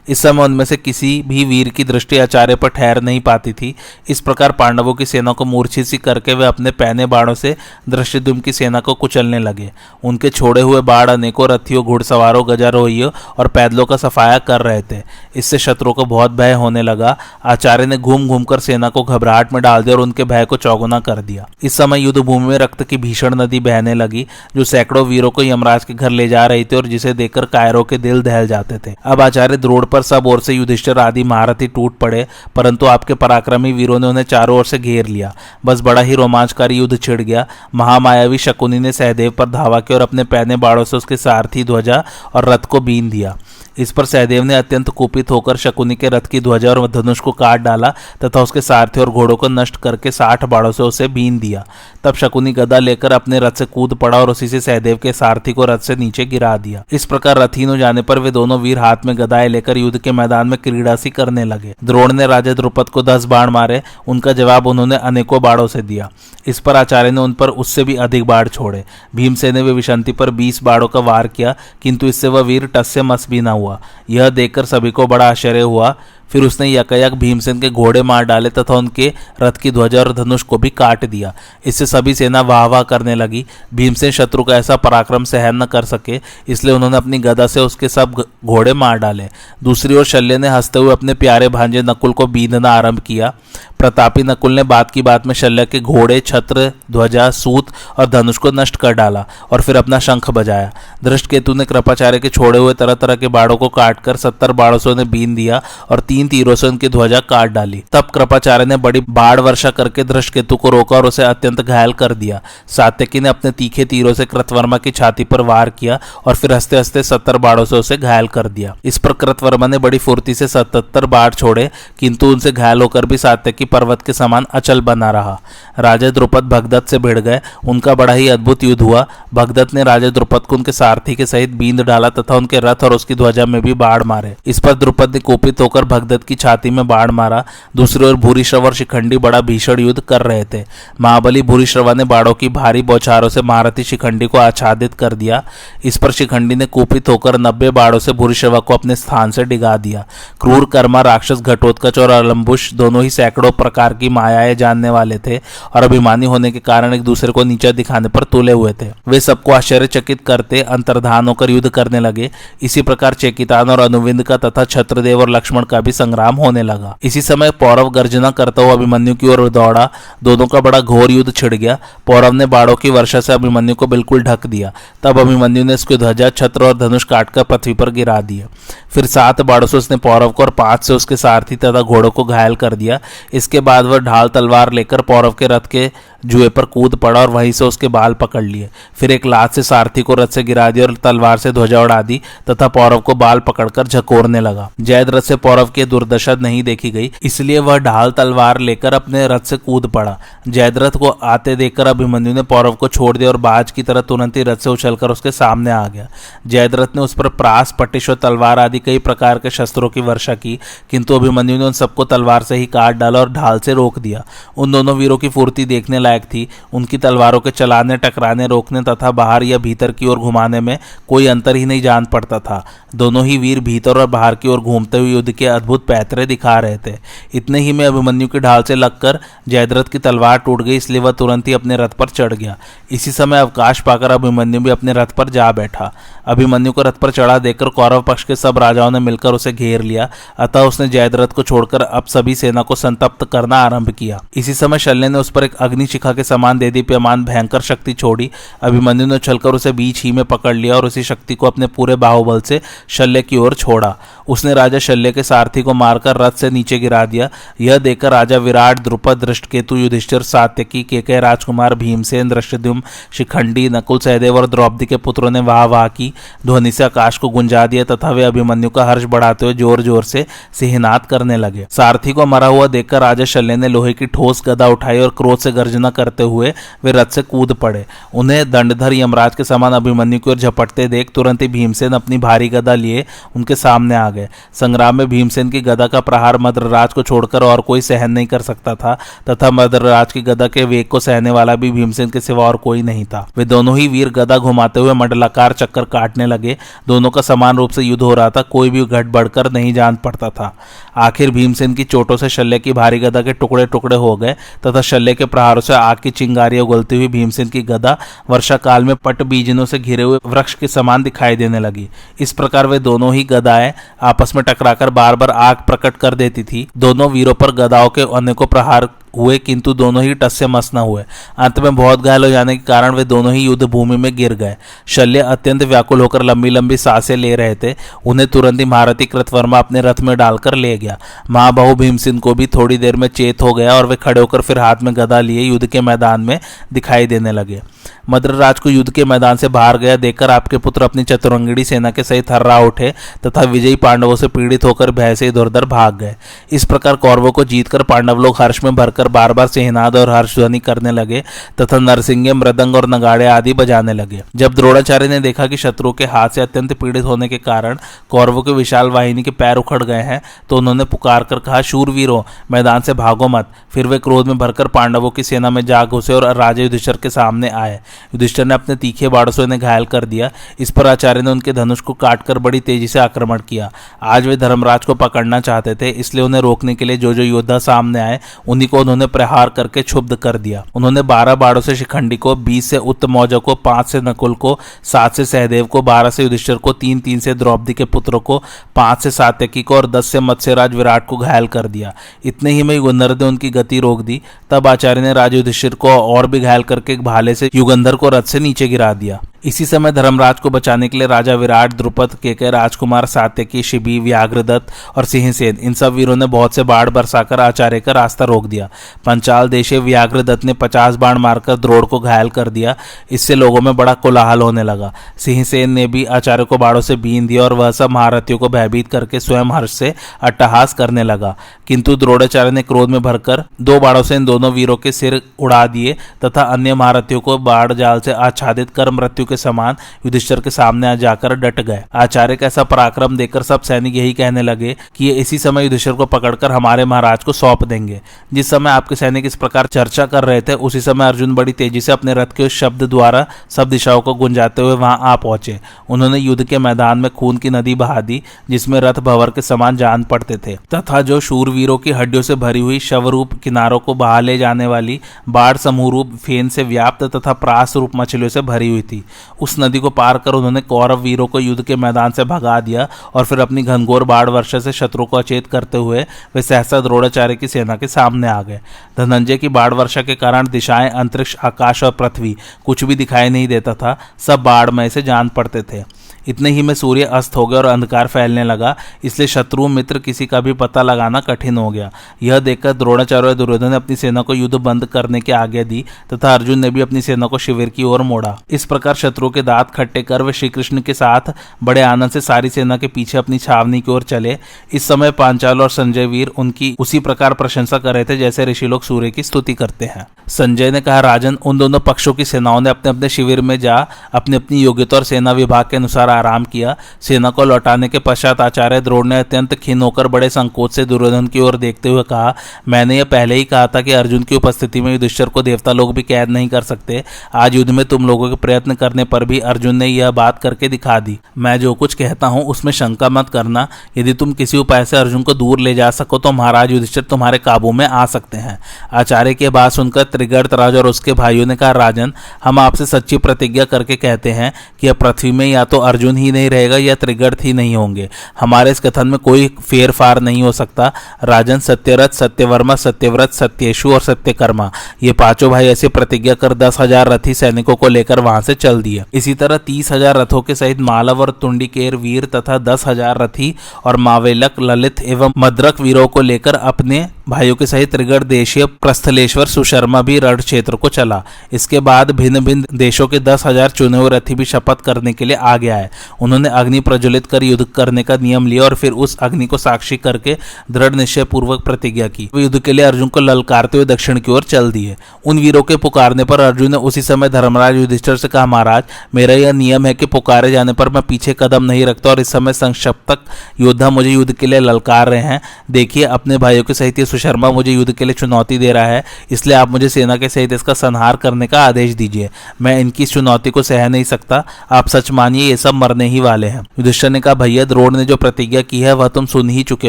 A: इस समय उनमें से किसी भी वीर की दृष्टि आचार्य पर ठहर नहीं पाती थी। इस प्रकार पांडवों की सेना को मूर्छित सी करके वे अपने पैने बाणों से धृष्टद्युम्न की सेना को कुचलने लगे। उनके छोड़े हुए बाढ़ अनेकों रथियों, घुड़सवारों, गजारोहियों और पैदलों का सफाया कर रहे थे। इससे शत्रुओं को बहुत भय होने लगा। आचार्य ने घूम घूम कर सेना को घबराहट में डाल दिया और उनके भय को चौगुना कर दिया। इस समय युद्ध भूमि में रक्त की भीषण नदी बहने लगी, जो सैकड़ों वीरों को यमराज के घर ले जा रही थी और जिसे देखकर कायरों के दिल दहल जाते थे। अब आचार्य द्रोण पर सब ओर से युधिष्ठिर आदि महारथी टूट पड़े, परंतु आपके पराक्रमी वीरों ने उन्हें चारों ओर से घेर लिया। बस बड़ा ही रोमांचकारी युद्ध छिड़ गया। महामायावी शकुनी ने सहदेव पर धावा किया और अपने पैने बाड़ों से उसके सारथी, ध्वजा और रथ को बीन दिया। इस पर सहदेव ने अत्यंत कुपित होकर शकुनी के रथ की ध्वजा और धनुष को काट डाला तथा उसके सारथी और घोड़ों को नष्ट करके 60 बाड़ों से उसे बीन दिया। तब शकुनी गदा लेकर अपने रथ से कूद पड़ा और उसी से सहदेव के सारथी को रथ से नीचे गिरा दिया। इस प्रकार रथहीन हो जाने पर वे दोनों वीर हाथ में गदाएं लेकर युद्ध के मैदान में क्रीड़ा सी करने लगे। द्रोण ने राजा द्रुपद को 10 बाण मारे। उनका जवाब उन्होंने अनेकों बाड़ों से दिया। इस पर आचार्य ने उन पर उससे भी अधिक बाढ़ छोड़े। भीमसेन ने वे विशंति पर 20 बाड़ों का वार किया, किंतु इससे वह वीर टस से मस भी न हुआ। यह देखकर सभी को बड़ा आश्चर्य हुआ। फिर उसने यकायक भीमसेन के घोड़े मार डाले तथा उनके रथ की ध्वजा और धनुष को भी काट दिया। इससे सभी सेना वाह वाह करने लगी। भीमसेन शत्रु का ऐसा पराक्रम सहन न कर सके, इसलिए उन्होंने अपनी गदा से उसके सब घोड़े मार डाले। दूसरी ओर शल्य ने हंसते हुए अपने प्यारे भांजे नकुल को बींधना आरंभ किया। प्रतापी नकुल ने बात की बात में शल्य के घोड़े, छत्र, ध्वजा, सूत और धनुष को नष्ट कर डाला और फिर अपना शंख बजाया। धृष्टकेतु ने कृपाचार्य के छोड़े हुए तरह तरह के बाड़ों को काटकर 70 बाड़ों से उन्हें बीन दिया और 3 तीरों से उनकी ध्वजा काट डाली। तब कृपाचार्य ने बड़ी बाढ़ वर्षा करके धृष्टकेतु को रोका और उसे अत्यंत घायल कर दिया। सात्यकी ने अपने तीखे तीरों से कृतवर्मा की छाती पर वार किया और फिर हंसते हंसते 70 बाड़ों से उसे घायल कर दिया। इस पर कृतवर्मा ने बड़ी फुर्ती से 77 बाढ़ छोड़े, किंतु उनसे घायल होकर भी सात्यकी पर्वत के समान अचल बना रहा। राजा द्रुपद भगदत्त से भिड़ गए। उनका बड़ा ही अद्भुत युद्ध हुआ। भगदत्त ने राजा द्रुपद को उनके सारथी के सहित बींद डाला तथा उनके रथ और उसकी ध्वजा में भी बाढ़ मारे। इस पर द्रुपद ने कोपित होकर भगदत्त की छाती में बाढ़ मारा। दूसरी ओर भूरिश्रव और शिखंडी बड़ा भीषण युद्ध कर रहे थे। महाबली भूरिश्रवा ने बाड़ों की भारी बौछारों से महारथी शिखंडी को आच्छादित कर दिया। इस पर शिखंडी ने कोपित होकर 90 बाड़ों से भूरिश्रवा को अपने स्थान से डिगा दिया। क्रूर कर्मा राक्षस घटोत्कच और अलम्बुश दोनों ही सैकड़ों प्रकार की मायाएं जानने वाले थे और अभिमानी होने के कारण एक दूसरे को नीचा दिखाने पर तुले हुए थे। वे सबको आश्चर्यचकित करते अंतर्धान होकर युद्ध करने लगे। इसी प्रकार चेकितान और अनुविंद का तथा छत्रदेव और लक्ष्मण का भी संग्राम होने लगा। इसी समय पौरव गर्जना करता हुआ अभिमन्यु की ओर दौड़ा। दोनों का बड़ा घोर युद्ध छिड़ गया। पौरव ने बाड़ों की वर्षा से अभिमन्यु को बिल्कुल ढक दिया। तब अभिमन्यु ने उसकी ध्वजा, छत्र और धनुष काटकर पृथ्वी पर गिरा दिया। फिर 7 बाड़ों से उसने पौरव को और 5 से उसके सारथी तथा घोड़ों को घायल कर दिया। इसके बाद वह ढाल तलवार लेकर पौरव के रथ के जुए पर कूद पड़ा और वहीं से उसके बाल पकड़ लिए। फिर एक लात से सारथी को रथ से गिरा दिया और तलवार से ध्वजा उड़ा दी तथा पौरव को बाल पकड़कर झकोरने लगा। जयद्रथ से पौरव की दुर्दशा नहीं देखी गई, इसलिए वह ढाल तलवार लेकर अपने रथ से कूद पड़ा। जयद्रथ को आते देखकर अभिमन्यु ने पौरव को छोड़ दिया और बाज की तरह तुरंत ही रथ से उछलकर उसके सामने आ गया। जयद्रथ ने उस पर प्रास, पटिश और तलवार आदि कई प्रकार के शस्त्रों की वर्षा की, किंतु अभिमन्यु ने उन सबको तलवार से ही काट डाला और ढाल से रोक दिया। उन दोनों वीरों की फुर्ती देखने लायक थी। उनकी तलवारों के चलाने, टकराने, रोकने तथा बाहर या भीतर की ओर घुमाने में कोई अंतर ही नहीं जान पड़ता था। दोनों ही वीर भीतर और बाहर की ओर घूमते हुए युद्ध के अद्भुत पैतरे दिखा रहे थे। इतने ही में अभिमन्यु की ढाल से लगकर जयद्रथ की तलवार टूट गई, इसलिए वह तुरंत ही अपने रथ पर चढ़ गया। इसी समय अवकाश पाकर अभिमन्यु भी अपने रथ पर जा बैठा। अभिमन्यु को रथ पर चढ़ा देखकर कौरव पक्ष के सब राजाओं ने मिलकर उसे घेर लिया। अतः उसने जयद्रथ को छोड़कर अब सभी सेना को संतप्त करना आरंभ किया। इसी समय शल्य ने उस पर एक अग्निशिखा के समान देदीप्यमान भयंकर शक्ति छोड़ी। अभिमन्यु ने उछलकर उसे बीच ही में पकड़ लिया और उसी शक्ति को अपने पूरे बाहुबल से शल्य की ओर छोड़ा। उसने राजा शल्य के सारथी को मारकर रथ से नीचे गिरा दिया। यह देखकर राजा विराट, द्रुपद, धृष्टकेतु, युधिष्ठिर, सात्यकी, केकय राजकुमार, भीमसेन, धृष्टद्युम्न, शिखंडी, नकुल, सहदेव और द्रौपदी के पुत्रों ने वाह वाह की। ध्वनि से आकाश को गुंजा दिया तथा वे अभिमन्यु का हर्ष बढ़ाते हुए जोर जोर से सिहनाद करने लगे। सारथी को मरा हुआ देखकर राजा राजा शल्य ने लोहे की ठोस गदा उठाई और क्रोध से गर्जना करते हुए वे रथ से कूद पड़े। उन्हें दंडधर यमराज के समान अभिमन्यु की ओर झपटते देख तुरंत ही भीमसेन अपनी भारी गदा लिए उनके सामने आ गए। संग्राम में भीमसेन की गदा का प्रहार मद्रराज को छोड़कर और कोई सहन नहीं कर सकता था तथा मद्रराज की गदा के वेग को सहने वाला भी भीमसेन के सिवा और कोई नहीं था। वे दोनों ही वीर गदा घुमाते हुए मंडलाकार चक्कर काटने लगे। दोनों का समान रूप से युद्ध हो रहा था, कोई भी घट बढ़कर नहीं जान पड़ता था। आखिर भीमसेन की चोटों से शल्य की भारी गदा के टुकड़े टुकड़े हो गए तथा शल्य के प्रहारों से आग की चिंगारियां उगलती हुई भीमसेन की गदा वर्षा काल में पट बीजनों से घिरे हुए वृक्ष के समान दिखाई देने लगी। इस प्रकार वे दोनों ही गदाएं आपस में टकराकर बार बार आग प्रकट कर देती थी। दोनों वीरों पर गदाओं के अनेकों प्रहार हुए किंतु दोनों ही टस से मस न हुए। अंत में बहुत घायल हो जाने के कारण वे दोनों ही युद्ध भूमि में गिर गए। शल्य अत्यंत व्याकुल होकर लंबी लंबी सांसें ले रहे थे। उन्हें तुरंत ही महारथी कृतवर्मा अपने रथ में डालकर ले गया। महाबाहु भीमसेन को भी थोड़ी देर में चेत हो गया और वे खड़े होकर फिर हाथ में गदा लिए युद्ध के मैदान में दिखाई देने लगे। मद्रराज को युद्ध के मैदान से बाहर गया देखकर आपके पुत्र अपनी चतुरंगिणी सेना के सहित थर्रा उठे तथा विजयी पांडवों से पीड़ित होकर भय से इधर उधर भाग गए। इस प्रकार कौरवों को जीतकर पांडव लोग हर्ष में भरकर बार बार सिंहनाद और हर्षध्वनि करने लगे तथा नरसिंगे, मृदंग और नगाड़े आदि बजाने लगे। जब द्रोणाचार्य ने देखा कि शत्रु के हाथ से अत्यंत पीड़ित होने के कारण कौरवों के विशाल वाहिनी के पैर उखड़ गए हैं तो उन्होंने पुकार कर कहा, शूरवीरों, मैदान से भागो मत। फिर वे क्रोध में भरकर पांडवों की सेना में जा घुसे और राजा युधिष्ठिर के सामने आए। युधिष्ठिर ने अपने तीखे बाणों से उन्हें घायल कर दिया। इस पर आचार्य ने उनके धनुष को काटकर बड़ी तेजी से आक्रमण किया। आज वे धर्मराज को पकड़ना चाहते थे, इसलिए उन्हें रोकने के लिए जो जो योद्धा सामने आए उन्हीं को उन्होंने प्रहार करके क्षुब्ध कर दिया। उन्होंने 12 बाणों से शिखंडी को, 20 से उत्तमौजा को, 5 से नकुल को, 7 से सहदेव को, 12 से युधिष्ठिर को, 3 से द्रौपदी के पुत्रों को, 5 से सात्यकी को और 10 से मत्स्यराज विराट को घायल कर दिया। इतने ही में युगंधर ने उनकी गति रोक दी। तब आचार्य ने राजा युधिष्ठिर को और भी घायल करके एक भाले से युगंधर को रथ से नीचे गिरा दिया। इसी समय धर्मराज को बचाने के लिए राजा विराट, द्रुपद, केकय राजकुमार, सात्यकी, शिबी, व्याघ्रदत्त और सिंहसेन, इन सब वीरों ने बहुत से बाण बरसाकर आचार्य का रास्ता रोक दिया। पंचाल देशे व्याघ्रदत्त ने 50 बाण मारकर द्रोण को घायल कर दिया। इससे लोगों में बड़ा कोलाहल होने लगा। सिंहसेन ने भी आचार्य को बाणों से बीन दिया और वह सब महारथियों को भयभीत करके स्वयं हर्ष से अट्टहास करने लगा। किंतु द्रोणाचार्य ने क्रोध में भरकर 2 बाणों से इन दोनों वीरों के सिर उड़ा दिए तथा अन्य महारथियों को बाण जाल से आच्छादित कर मृत्यु के समान युधिष्ठिर के सामने आ जाकर डट गए। आचार्य का ऐसा पराक्रम देखकर सब सैनिक यही कहने लगे कि ये इसी समय युधिष्ठिर को पकड़कर हमारे महाराज को सौंप देंगे। जिस समय आपके सैनिक इस प्रकार चर्चा कर रहे थे उसी समय अर्जुन बड़ी तेजी से अपने रथ के उस शब्द द्वारा सब दिशाओं को गुंजाते हुए वहां आ पहुंचे। उन्होंने युद्ध के मैदान में खून की नदी बहा दी जिसमें रथ भंवर के समान जान पड़ते थे तथा जो शूरवीरों की हड्डियों से भरी हुई शवरूप किनारों को बहा ले जाने वाली बाढ़ समूह रूप फेन से व्याप्त तथा प्रास रूप मछलियों से भरी हुई थी। उस नदी को पार कर उन्होंने कौरव वीरों को युद्ध के मैदान से भगा दिया और फिर अपनी घनघोर बाढ़ वर्षा से शत्रु को अचेत करते हुए वे सहसा द्रोणाचार्य की सेना के सामने आ गए। धनंजय की बाढ़ वर्षा के कारण दिशाएं, अंतरिक्ष, आकाश और पृथ्वी कुछ भी दिखाई नहीं देता था, सब बाढ़मय से जान पड़ते थे। इतने ही में सूर्य अस्त हो गया और अंधकार फैलने लगा, इसलिए शत्रु मित्र किसी का भी पता लगाना कठिन हो गया। यह देखकर द्रोणाचार्य और दुर्योधन ने अपनी सेना को युद्ध बंद करने की आज्ञा दी तथा अर्जुन ने भी अपनी सेना को शिविर की ओर मोड़ा। इस प्रकार शत्रु के दांत खट्टे कर वे श्री कृष्ण के साथ बड़े आनंद से सारी सेना के पीछे अपनी छावनी की ओर चले। इस समय पांचाल और संजय वीर उनकी उसी प्रकार प्रशंसा कर रहे थे जैसे ऋषि लोग सूर्य की स्तुति करते हैं। संजय ने कहा, राजन, उन दोनों पक्षों की सेनाओं ने अपने अपने शिविर में जा अपनी अपनी योग्यता और सेना विभाग के अनुसार आराम किया। सेना को लौटाने के पश्चात आचार्य द्रोण ने अत्यंत खिन्न होकर बड़े संकोच से दुर्योधन की ओर देखते हुए कहा, मैंने यह पहले ही कहा था कि अर्जुन की उपस्थिति में युधिष्ठिर को देवता लोग भी कैद नहीं कर सकते। आज युद्ध में तुम लोगों के प्रयत्न करने पर भी अर्जुन ने यह बात करके दिखा दी। मैं जो कुछ कहता हूं उसमें शंका मत करना। यदि तुम किसी उपाय से अर्जुन को दूर ले जा सको तो महाराज युधिष्ठिर तुम्हारे काबू में आ सकते हैं। आचार्य की बात सुनकर त्रिगर्तराज और उसके भाइयों ने कहा, राजन, हम आपसे सच्ची प्रतिज्ञा करके कहते हैं कि अब पृथ्वी में या तो अर्जुन ही नहीं रहेगा या त्रिगर्त ही नहीं होंगे। हमारे इस कथन में कोई फेर फार नहीं हो सकता। राजन, सत्यरथ, सत्यवर्मा, सत्यव्रत, सत्येशु और सत्यकर्मा, ये पांचों भाई ऐसी प्रतिज्ञा कर 10,000 रथी सैनिकों को लेकर वहां से चल दिए। इसी तरह 30,000 रथों के सहित मालव और तुंडिकेर वीर तथा 10,000 रथी और मावेलक, ललित एवं मद्रक वीरों को लेकर अपने भाइयों के सहित त्रिगढ़ देशीय प्रस्थलेश्वर सुशर्मा भी रण क्षेत्र को चला। इसके बाद भिन्न भिन्न देशों के 10,000 चुने हुए रथी भी शपथ करने के लिए आगे आए। उन्होंने अग्नि प्रज्वलित कर युद्ध करने का नियम लिया और फिर उस अग्नि को साक्षी करके दृढ़ निश्चय पूर्वक प्रतिज्ञा की। वे युद्ध के लिए अर्जुन को ललकारते हुए दक्षिण की ओर चल दिए। उन वीरों के पुकारने पर अर्जुन ने उसी समय धर्मराज युधिष्ठिर से कहा, महाराज, मेरा यह नियम है कि पुकारे जाने पर मैं पीछे कदम नहीं रखता और इस समय संक्षिप्तक योद्धा मुझे युद्ध के लिए ललकार रहे हैं। देखिए, अपने भाइयों के सहित सुशर्मा मुझे युद्ध के लिए चुनौती दे रहा है, इसलिए आप मुझे सेना के सहित इसका संहार करने का आदेश दीजिए। मैं इनकी इस चुनौती को सह नहीं सकता। आप सच मानिए, ये सब मरने ही वाले हैं। युधिष्ठिर ने कहा, भैया, द्रोण ने जो प्रतिज्ञा की है वह तुम सुन ही चुके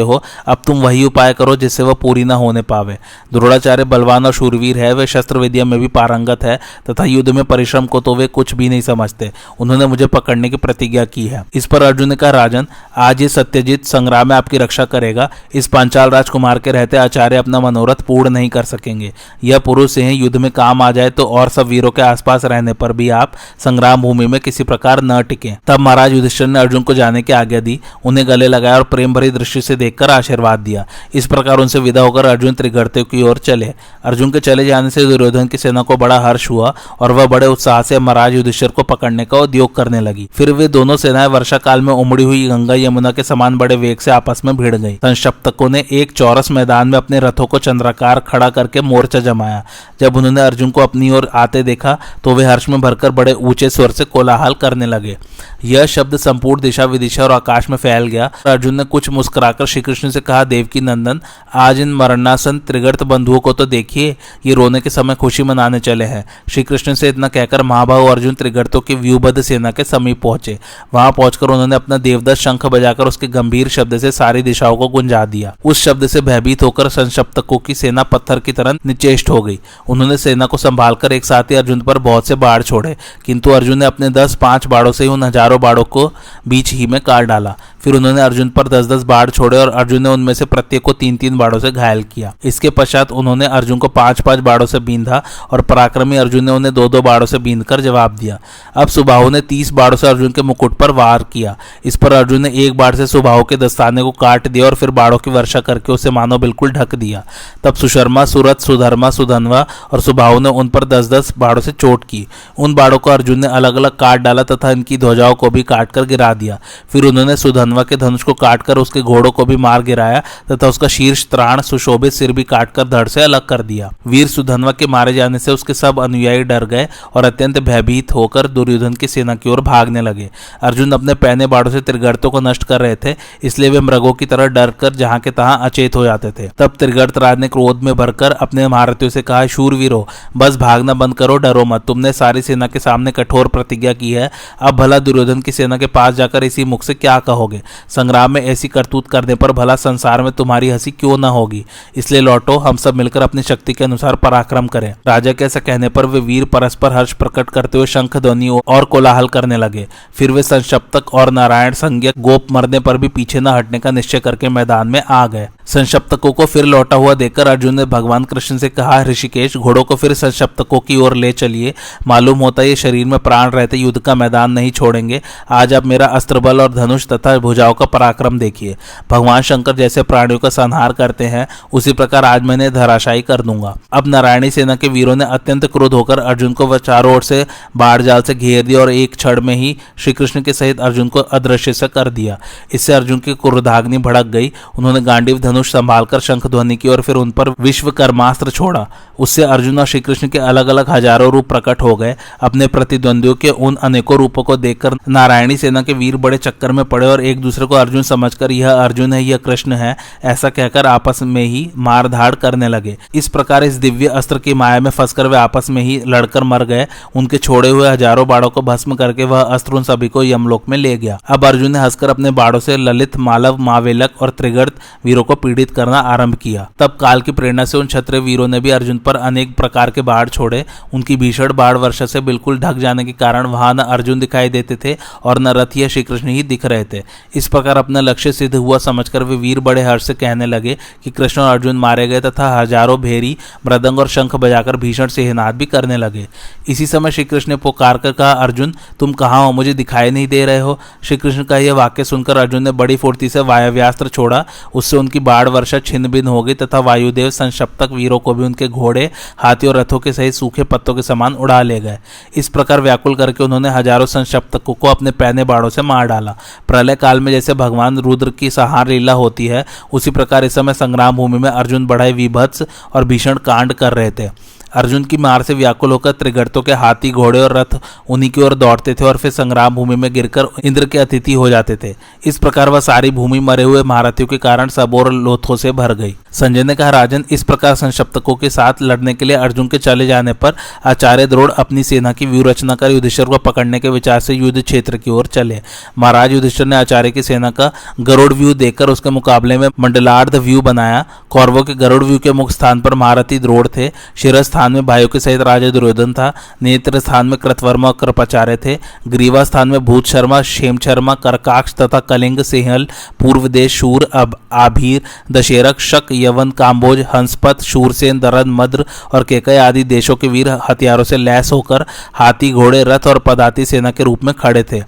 A: हो। अब तुम वही उपाय करो जिससे वह पूरी न होने पावे। द्रोणाचार्य बलवान और शूरवीर है, वे शस्त्र विद्या में भी पारंगत है तथा युद्ध में परिश्रम को तो वे कुछ भी नहीं समझते। उन्होंने मुझे पकड़ने की प्रतिज्ञा की है। इस पर अर्जुन ने कहा, राजन, आज ये सत्यजीत संग्राम में आपकी रक्षा करेगा। इस पांचाल राजकुमार के रहते आचार्य अपना मनोरथ पूर्ण नहीं कर सकेंगे। यह पुरुष सिंह युद्ध में काम आ जाए तो और सब वीरों के आसपास रहने पर भी आप संग्राम भूमि में किसी प्रकार न टिके। तब महाराज युधिष्ठिर ने अर्जुन को जाने की आज्ञा दी, उन्हें गले लगाया और प्रेम भरी दृष्टि से देखकर आशीर्वाद दिया। इस प्रकार उनसे विदा होकर अर्जुन त्रिगर्ते की ओर चले। अर्जुन के चले जाने से दुर्योधन की सेना को बड़ा हर्ष हुआ और वह बड़े उत्साह से महाराज युधिष्ठिर को पकड़ने का उद्योग करने लगी। फिर वे दोनों सेनाएं वर्षा काल में उमड़ी हुई गंगा यमुना के समान बड़े वेग से आपस में भिड़ गई। संक्षिप्तकों ने एक चौरस मैदान में अपने रथों को चंद्राकार खड़ा करके मोर्चा जमाया। जब उन्होंने अर्जुन को अपनी ओर आते देखा तो वे हर्ष में भरकर बड़े ऊंचे स्वर से कोलाहल करने लगे। यह शब्द संपूर्ण दिशा विदिशा और आकाश में फैल गया। अर्जुन ने कुछ मुस्कुराकर श्री कृष्ण से कहा, देवकी नंदन, आज इन मरणासन त्रिगर्त बंधुओं को तो देखिए, ये रोने के समय खुशी मनाने चले हैं। श्री कृष्ण से इतना कहकर महाबाहु अर्जुन त्रिगर्तों की व्यूहबद्ध सेना के समीप पहुंचे। वहां पहुंचकर उन्होंने अपना देवदत्त शंख बजाकर उसके गंभीर शब्द से सारी दिशाओं को गुंजा दिया। उस शब्द से भयभीत होकर संक्षिप्तकों की सेना पत्थर की तरह निचेष्ट हो गई। उन्होंने सेना को संभालकर एक साथ ही अर्जुन पर बहुत से बाढ़ छोड़े, किंतु अर्जुन ने अपने 10-5 बाड़ों से उन हजारों बाड़ों को बीच ही में काट डाला। फिर उन्होंने अर्जुन पर 10-10 बाढ़ छोड़े और अर्जुन ने उनमें से प्रत्येक को 3-3 बाड़ों से घायल किया। इसके पश्चात उन्होंने अर्जुन को 5-5 बाड़ों से बींधा और पराक्रमी अर्जुन ने उन्हें 2-2 बाड़ों से बींधकर जवाब दिया। अब सुबाहु ने 30 बाड़ों से अर्जुन के मुकुट पर वार किया। इस पर अर्जुन ने एक बाड़ से सुबाहु के दस्ताने को काट दिया और फिर बाड़ों की वर्षा करके उसे मानो बिल्कुल ढक दिया। तब सुशर्मा, सुरथ, सुधर्मा, सुधनवा और सुबाहु ने उन पर 10-10 बाड़ों से चोट की। उन बाड़ों को अर्जुन ने अलग अलग काट डाला तथा इनकी ध्वजाओं को भी काटकर गिरा दिया। फिर उन्होंने सुधनवा के धनुष को काटकर उसके घोड़ों को भी मार गिराया तथा उसका शीर्ष त्राण सुशोभित सिर भी काटकर धड़ से अलग कर दिया। वीर सुधनवा के मारे जाने से उसके सब अनुयायी डर गए और अत्यंत भयभीत होकर दुर्योधन की सेना की ओर भागने लगे। अर्जुन अपने पहने बाड़ों से त्रिगर्तों को नष्ट कर रहे थे, इसलिए वे मृगों की तरह डर कर जहां के तहां अचेत हो जाते थे। तब त्रिगर्त राज ने क्रोध में भरकर अपने महारथियों से कहा, शूरवीरों, बस भागना बंद करो, डरो मत। तुमने सारी सेना के सामने कठोर प्रतिज्ञा की है, अब भला दुर्योधन की सेना के पास जाकर इसी मुख से क्या कहोगे? संग्राम में ऐसी करतूत करने पर भला संसार में तुम्हारी हंसी क्यों न होगी? इसलिए लौटो, हम सब मिलकर अपनी शक्ति के अनुसार पराक्रम करें। राजा के ऐसा कहने पर वे वीर परस्पर हर्ष प्रकट करते हुए शंख ध्वनि और कोलाहल करने लगे। फिर वे संक्षिप्तक और नारायण संज्ञक गोप मरने पर भी पीछे न हटने का निश्चय करके मैदान में आ गए। संक्षिप्तकों को फिर लौटा हुआ देखकर अर्जुन ने भगवान कृष्ण से कहा, ऋषिकेश, घोड़ों को फिर संक्षिप्तकों की ओर ले चलिए। मालूम होता है ये शरीर में प्राण रहते युद्ध का मैदान नहीं छोड़ेंगे। आज आप मेरा अस्त्र बल और धनुष तथा भुजाओं का पराक्रम देखिए। भगवान शंकर जैसे प्राणियों का संहार करते हैं, उसी प्रकार आज मैं इन्हें धराशायी कर दूंगा। अब नारायणी सेना के वीरों ने अत्यंत क्रोध होकर अर्जुन को वह चारों ओर से बाढ़ जाल से घेर दिया और एक क्षण में ही श्री कृष्ण के सहित अर्जुन को अदृश्य से कर दिया। इससे अर्जुन की क्रोधाग्नि भड़क गई। उन्होंने गांडीव धनुष संभालकर शंख ध्वनि की और फिर उन पर विश्वकर्मास्त्र छोड़ा। उससे अर्जुन और श्री कृष्ण के अलग अलग हजारों रूप प्रकट हो गए। अपने प्रतिद्वंदियों के उन अनेकों रूपों को देखकर नारायणी सेना के वीर बड़े चक्कर में पड़े और एक दूसरे को अर्जुन समझकर यह अर्जुन है, यह कृष्ण है, ऐसा कहकर आपस में ही मार धाड़ करने लगे। इस प्रकार इस दिव्य अस्त्र की माया में फंसकर वे आपस में ही लड़कर मर गए। उनके छोड़े हुए हजारों बाड़ों को भस्म करके वह अस्त्र उन सभी को यमलोक में ले गया। अब अर्जुन ने हंसकर अपने बाड़ों से ललित, मालव, मावेलक और त्रिगर्त वीरों को पीड़ित करना आरंभ किया। तब काल की प्रेरणा से उन क्षत्रिय वीरों ने भी अर्जुन ऊपर अनेक प्रकार के बाढ़ छोड़े। उनकी भीषण बाढ़ वर्षा से बिल्कुल ढक जाने के कारण वहां न अर्जुन दिखाई देते थे और न रथ या श्री कृष्ण ही दिख रहे थे। इस प्रकार अपना लक्ष्य सिद्ध हुआ समझकर वे वीर बड़े हर्ष से कहने लगे कि कृष्ण और अर्जुन मारे गए तथा हजारों भेरी मृदंग और शंख बजाकर भीषण सिंहनाद भी करने लगे। इसी समय श्री कृष्ण ने पुकार कर कहा, अर्जुन तुम कहाँ हो, मुझे दिखाई नहीं दे रहे हो। श्री कृष्ण का यह वाक्य सुनकर अर्जुन ने बड़ी फुर्ती से वायव्यास्त्र छोड़ा। उससे उनकी बाढ़ वर्षा छिन्न भिन्न हो गई तथा वायुदेव संशप्तक वीरों को भी उनके घोड़े, हाथी और रथों के सहित सूखे पत्तों के समान उड़ा ले गए। इस प्रकार व्याकुल करके उन्होंने हजारों संशप्तकों को अपने पैने बाड़ों से मार डाला। प्रलय काल में जैसे भगवान रुद्र की संहार लीला होती है, उसी प्रकार इस समय संग्राम भूमि में अर्जुन बड़े विभत्स और भीषण कांड कर रहे थे। अर्जुन की मार से व्याकुल होकर त्रिगर्तों के हाथी, घोड़े और रथ उन्हीं की ओर दौड़ते थे और फिर संग्राम भूमि में गिरकर इंद्र के अतिथि हो जाते थे। इस प्रकार वह सारी भूमि मरे हुए महारथियों के कारण सब और लोथों से भर गई। संजय ने कहा, राजन इस प्रकार संशप्तकों के साथ लड़ने के लिए अर्जुन के चले जाने पर आचार्य द्रोण अपनी सेना की व्यूह रचना कर युधिष्ठिर को पकड़ने के विचार से युद्ध क्षेत्र की ओर चले। महाराज युधिष्ठिर ने आचार्य की सेना का गरुड़ व्यू देखकर उसके मुकाबले में मंडलार्ध व्यू बनाया। कौरवों के गरुड़ व्यू के मुख्य स्थान पर महारथी द्रोण थे। शिरस्थ स्थान में भाइयों के सहित राजा दुर्योधन था। नेत्र स्थान में कृतवर्मा और कृपाचार्य थे। ग्रीवा स्थान में भूत शर्मा, क्षेम शर्मा, करकाक्ष तथा कलिंग, सिंहल, पूर्व देश, शूर, आभीर, दशेरक, शक, यवन, काम्बोज, हंसपत, शूरसेन, दरद, मद्र और केकय आदि देशों के वीर हथियारों से लैस होकर हाथी, घोड़े, रथ और पदाती सेना के रूप में खड़े थे।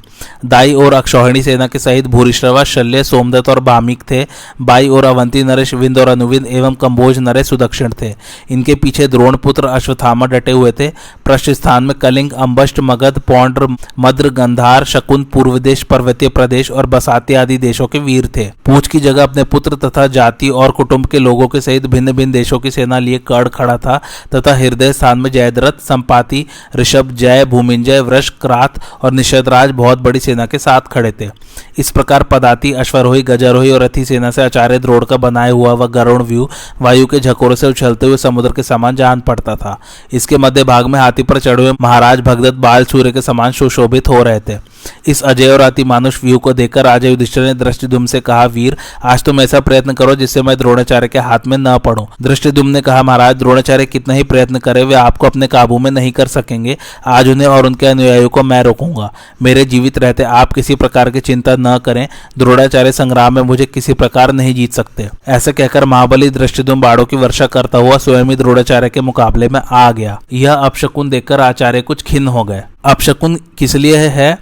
A: दाई और अक्षौहिणी सेना के सहित भूरिश्रवा, शल्य, सोमदत्त और बामिक थे। बाई और अवंती नरेश, विंद और अनुविंद एवं कंबोज नरेश सुदक्षिण थे। इनके पीछे द्रोणपुत्र अश्वत्थामा डटे हुए थे। पृष्ठ स्थान में कलिंग, अंबष्ट, मगध, पौंड्र, मद्र, गंधार, शकुन, पूर्व देश, पर्वतीय प्रदेश और बसाती आदि देशों के वीर थे। पूछ की जगह अपने पुत्र तथा जाति और कुटुंब के लोगों के सहित भिन्न भिन्न देशों की सेना लिए कर्ण खड़ा था तथा हृदय स्थान में जयद्रथ, संपाति, ऋषभ, जय, भूमिंजय, वृष, क्रात और निषदराज बहुत बड़ी सेना के साथ खड़े थे। इस प्रकार पदाती, अश्वरोही, गजारोही और रथी सेना से आचार्य द्रोण का बनाया हुआ वह गरुड़ व्यू वायु के झकोरों से उछलते हुए समुद्र के समान जान पड़ता था। इसके मध्य भाग में हाथी पर चढ़े हुए महाराज भगदत्त बाल सूर्य के समान सुशोभित हो रहे थे। इस अजय और अति मानुष व्यू को देखकर राजा युधिष्ठिर ने दृष्टिद्युम्न से कहा, वीर आज तुम ऐसा प्रयत्न करो जिससे मैं द्रोणाचार्य के हाथ में न पड़ूं। दृष्टिद्युम्न ने कहा, महाराज द्रोणाचार्य कितना ही प्रयत्न करे वे आपको अपने काबू में नहीं कर सकेंगे। आज उन्हें और उनके अनुयायियों को मैं रोकूंगा। मेरे जीवित रहते आप किसी प्रकार की चिंता न करें। द्रोणाचार्य संग्राम में मुझे किसी प्रकार नहीं जीत सकते। ऐसा कहकर महाबली दृष्टिद्युम्न बाड़ों की वर्षा करता हुआ स्वयं ही द्रोणाचार्य के मुकाबले में आ गया। यह अपशकुन देखकर आचार्य कुछ खिन्न हो गए। अपशकुन किस लिए है?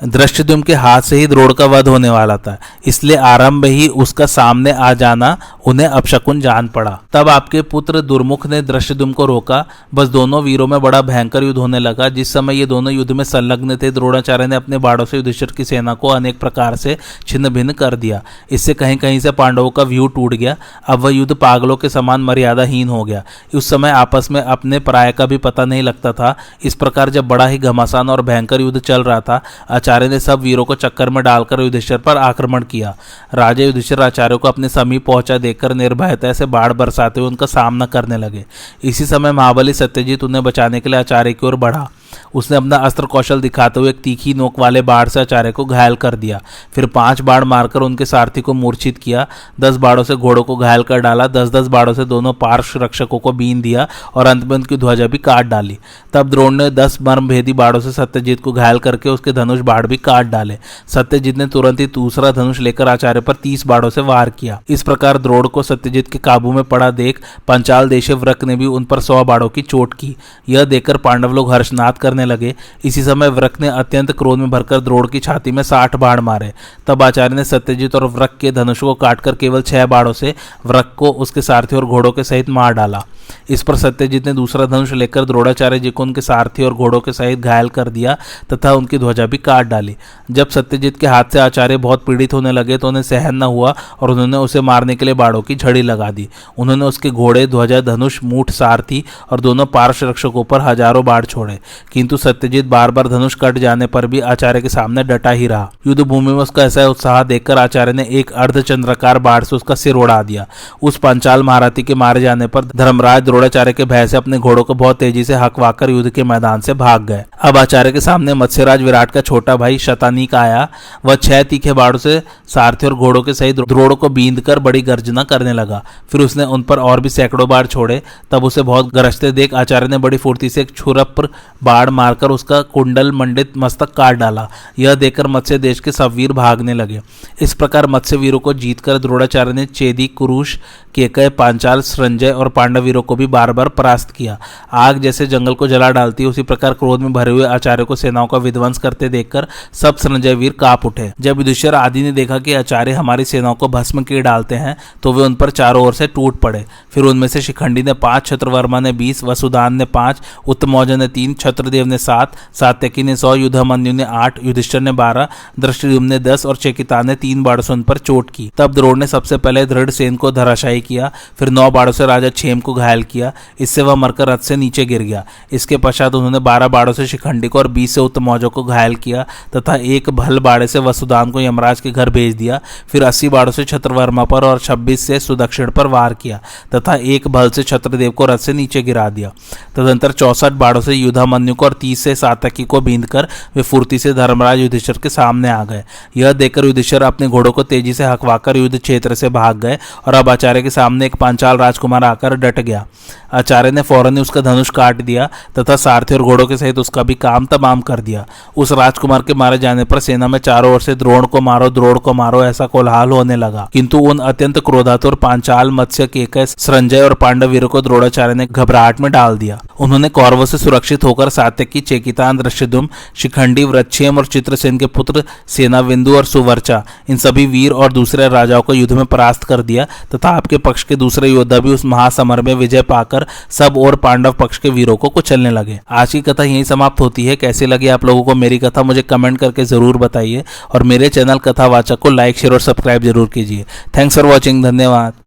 A: दृष्टिद्युम्न के हाथ से ही द्रोण का वध होने वाला था, इसलिए आरंभ में ही उसका सामने आ जाना उन्हें अपशकुन जान पड़ा। तब आपके पुत्र दुर्मुख ने दृष्टिद्युम्न को रोका। बस दोनों वीरों में बड़ा भयंकर युद्ध होने लगा। जिस समय ये दोनों युद्ध में संलग्न थे, द्रोणाचार्य ने अपने बाड़ों से युधिष्ठिर की सेना को अनेक प्रकार से छिन्न भिन्न कर दिया। इससे कहीं कहीं से पांडवों का व्यू टूट गया। अब वह युद्ध पागलों के समान मर्यादाहीन हो गया। उस समय आपस में अपने पराये का भी पता नहीं लगता था। इस प्रकार जब बड़ा ही घमासान और भयंकर युद्ध चल रहा था, आचार्य ने सब वीरों को चक्कर में डालकर युधिष्ठिर पर आक्रमण किया। राजा युधिष्ठिर आचार्य को अपने समीप पहुंचा देखकर निर्भयता से बाढ़ बरसाते हुए उनका सामना करने लगे। इसी समय महाबली सत्यजीत उन्हें बचाने के लिए आचार्य की ओर बढ़ा। उसने अपना अस्त्र कौशल दिखाते हुए एक तीखी नोक वाले बाढ़ से आचार्य को घायल कर दिया। फिर 5 बाढ़ मारकर उनके सारथी को मूर्छित किया। 10 बाढ़ों से घोड़ों को घायल कर डाला। 10-10 बाढ़ों से दोनों पार्श्व रक्षकों को बीन दिया और अंत में उनकी ध्वजा भी काट डाली। तब द्रोण ने 10 मर्मभेदी बाढ़ों से सत्यजीत को घायल करके उसके धनुष बाढ़ भी काट डाले। सत्यजीत ने तुरंत ही दूसरा धनुष लेकर आचार्य पर 30 बाढ़ों से वार किया। इस प्रकार द्रोण को सत्यजीत के काबू में पड़ा देख पंचाल देशीय व्रक ने भी उन पर 100 बाढ़ों की चोट की। यह देखकर पांडव लोग हर्षनाद करने लगे। इसी समय व्रक ने अत्यंत क्रोध में भरकर द्रोण की छाती में 60 बाढ़ मारे। तब आचार्य ने सत्यजीत और व्रक के धनुष को काटकर केवल 6 बाढ़ों से व्रक को उसके सारथी और घोड़ों के सहित मार डाला। इस पर सत्यजीत ने दूसरा धनुष लेकर द्रोणाचार्य जी को उनके सारथी और घोड़ों के सहित घायल कर दिया तथा उनकी ध्वजा भी काट डाली। जब सत्यजीत के हाथ से आचार्य बहुत पीड़ित होने लगे तो उन्हें सहन न हुआ और उन्होंने उसे मारने के लिए बाड़ों की झड़ी लगा दी। उन्होंने उसके घोड़े, ध्वजा, धनुष, मूठ, सारथी और दोनों पार्श्व रक्षकों पर हजारों बाढ़ छोड़े, किंतु सत्यजीत बार बार धनुष कट जाने पर भी आचार्य के सामने डटा ही रहा। युद्ध भूमि में उसका ऐसा उत्साह देखकर आचार्य ने एक अर्धचंद्राकार बाढ़ से उसका सिर उड़ा दिया। उस पांचाल महारथी के मारे जाने पर धर्मराज द्रोणाचार्य के भय से अपने घोड़ों को बहुत तेजी से हकवाकर युद्ध के मैदान से भाग गए। अब आचार्य के सामने मत्स्यराज विराट का छोटा भाई शतानीक आया। वह 6 तीखे बाड़ों से सारथी और घोड़ों के सहित द्रोणों को बींध कर बड़ी गर्जना करने लगा। फिर उसने उन पर और भी सैकड़ों बाढ़ छोड़े। तब उसे बहुत गरजते देख आचार्य ने बड़ी फुर्ती से एक छुरप्र बाढ़ मारकर उसका कुंडल मंडित मस्तक काट डाला। यह देखकर मत्स्य देश के सब वीर भागने लगे। इस प्रकार मत्स्य वीरों को जीतकर द्रोणाचार्य ने चेदी, कुरुश, केकय, पांचाल, संजय और पांडव वीरों को भी बार बार परास्त किया। आग जैसे जंगल को जला डालती है, उसी प्रकार क्रोध में भरे हुए आचार्य को सेनाओं का विध्वंस करते देखकर सब संजय वीर कांप उठे। जब युधिष्ठिर आदि ने देखा कि आचार्य हमारी सेनाओं को भस्म किए डालते हैं, तो वे उन पर चारों ओर से टूट पड़े। फिर उनमें से शिखंडी ने 5, छत्रवर्मा ने 20, वसुदान ने 5, उत्तमौजा ने 3, छत्रदेव ने 7, सात्यकी ने 100, युधामन्यु ने 8, युधिष्ठिर ने 12, धृष्टद्युम्न ने 10 और चेकितान ने 3 बाड़ों से उन पर चोट की। तब द्रोण ने सबसे पहले दृढ़सेन को धराशायी किया, फिर 9 बाड़ों से राजा क्षेम को घायल किया। इससे वह मरकर रथ से नीचे गिर गया। इसके पश्चात उन्होंने 12 बाड़ों से शिखंडी को और 20 से उत्तमौजा को घायल किया तथा एक भल बाड़े से वसुदान को यमराज के घर भेज दिया। फिर 80 बाड़ों से छत्रवर्मा पर और 26 से सुदक्षिण पर वार किया तथा एक भल से छत्रदेव को रथ से नीचे गिरा दिया। तदंतर 64 बाड़ों से युधामन्यु को और 30 से सात्यकी को बींधकर वे फुर्ती से धर्मराज युधिष्ठिर के सामने आ गए। यह देखकर युधिष्ठिर अपने घोड़ों को तेजी से हकवाकर युद्ध क्षेत्र से भाग गए और अब आचार्य के सामने एक पांचाल राजकुमार आकर डट गया। आचार्य ने फौरन ही उसका धनुष काट दिया तथा सारथी और घोड़ों के सहित उसका भी काम तमाम कर दिया। उस राजकुमार के मारे जाने पर सेना में चारों ओर से द्रोण को मारो ऐसा कोलाहल होने लगा। किंतु उन अत्यंत क्रोधातुर पांचाल, मत्स्य, केकय, संजय और पांडव वीरों को द्रोणाचार्य ने घबराहट में डाल दिया। उन्होंने कौरवों से सुरक्षित होकर सात्यकी, चेकितान, धृष्टद्युम्न, शिखंडी, वृक्षेम और चित्रसेन के पुत्र सेनाविंदु और सुवर्चा, इन सभी वीर और दूसरे राजाओं को युद्ध में परास्त कर दिया तथा आपके पक्ष के दूसरे योद्धा भी उस महासमर में विजय पाकर सब और पांडव पक्ष के वीरों को कुचलने लगे। आज की कथा यहीं समाप्त होती है। कैसी लगी आप लोगों को मेरी कथा मुझे कमेंट करके जरूर बताइए और मेरे चैनल कथावाचक को लाइक, शेयर और सब्सक्राइब जरूर कीजिए। Thanks for watching. धन्यवाद।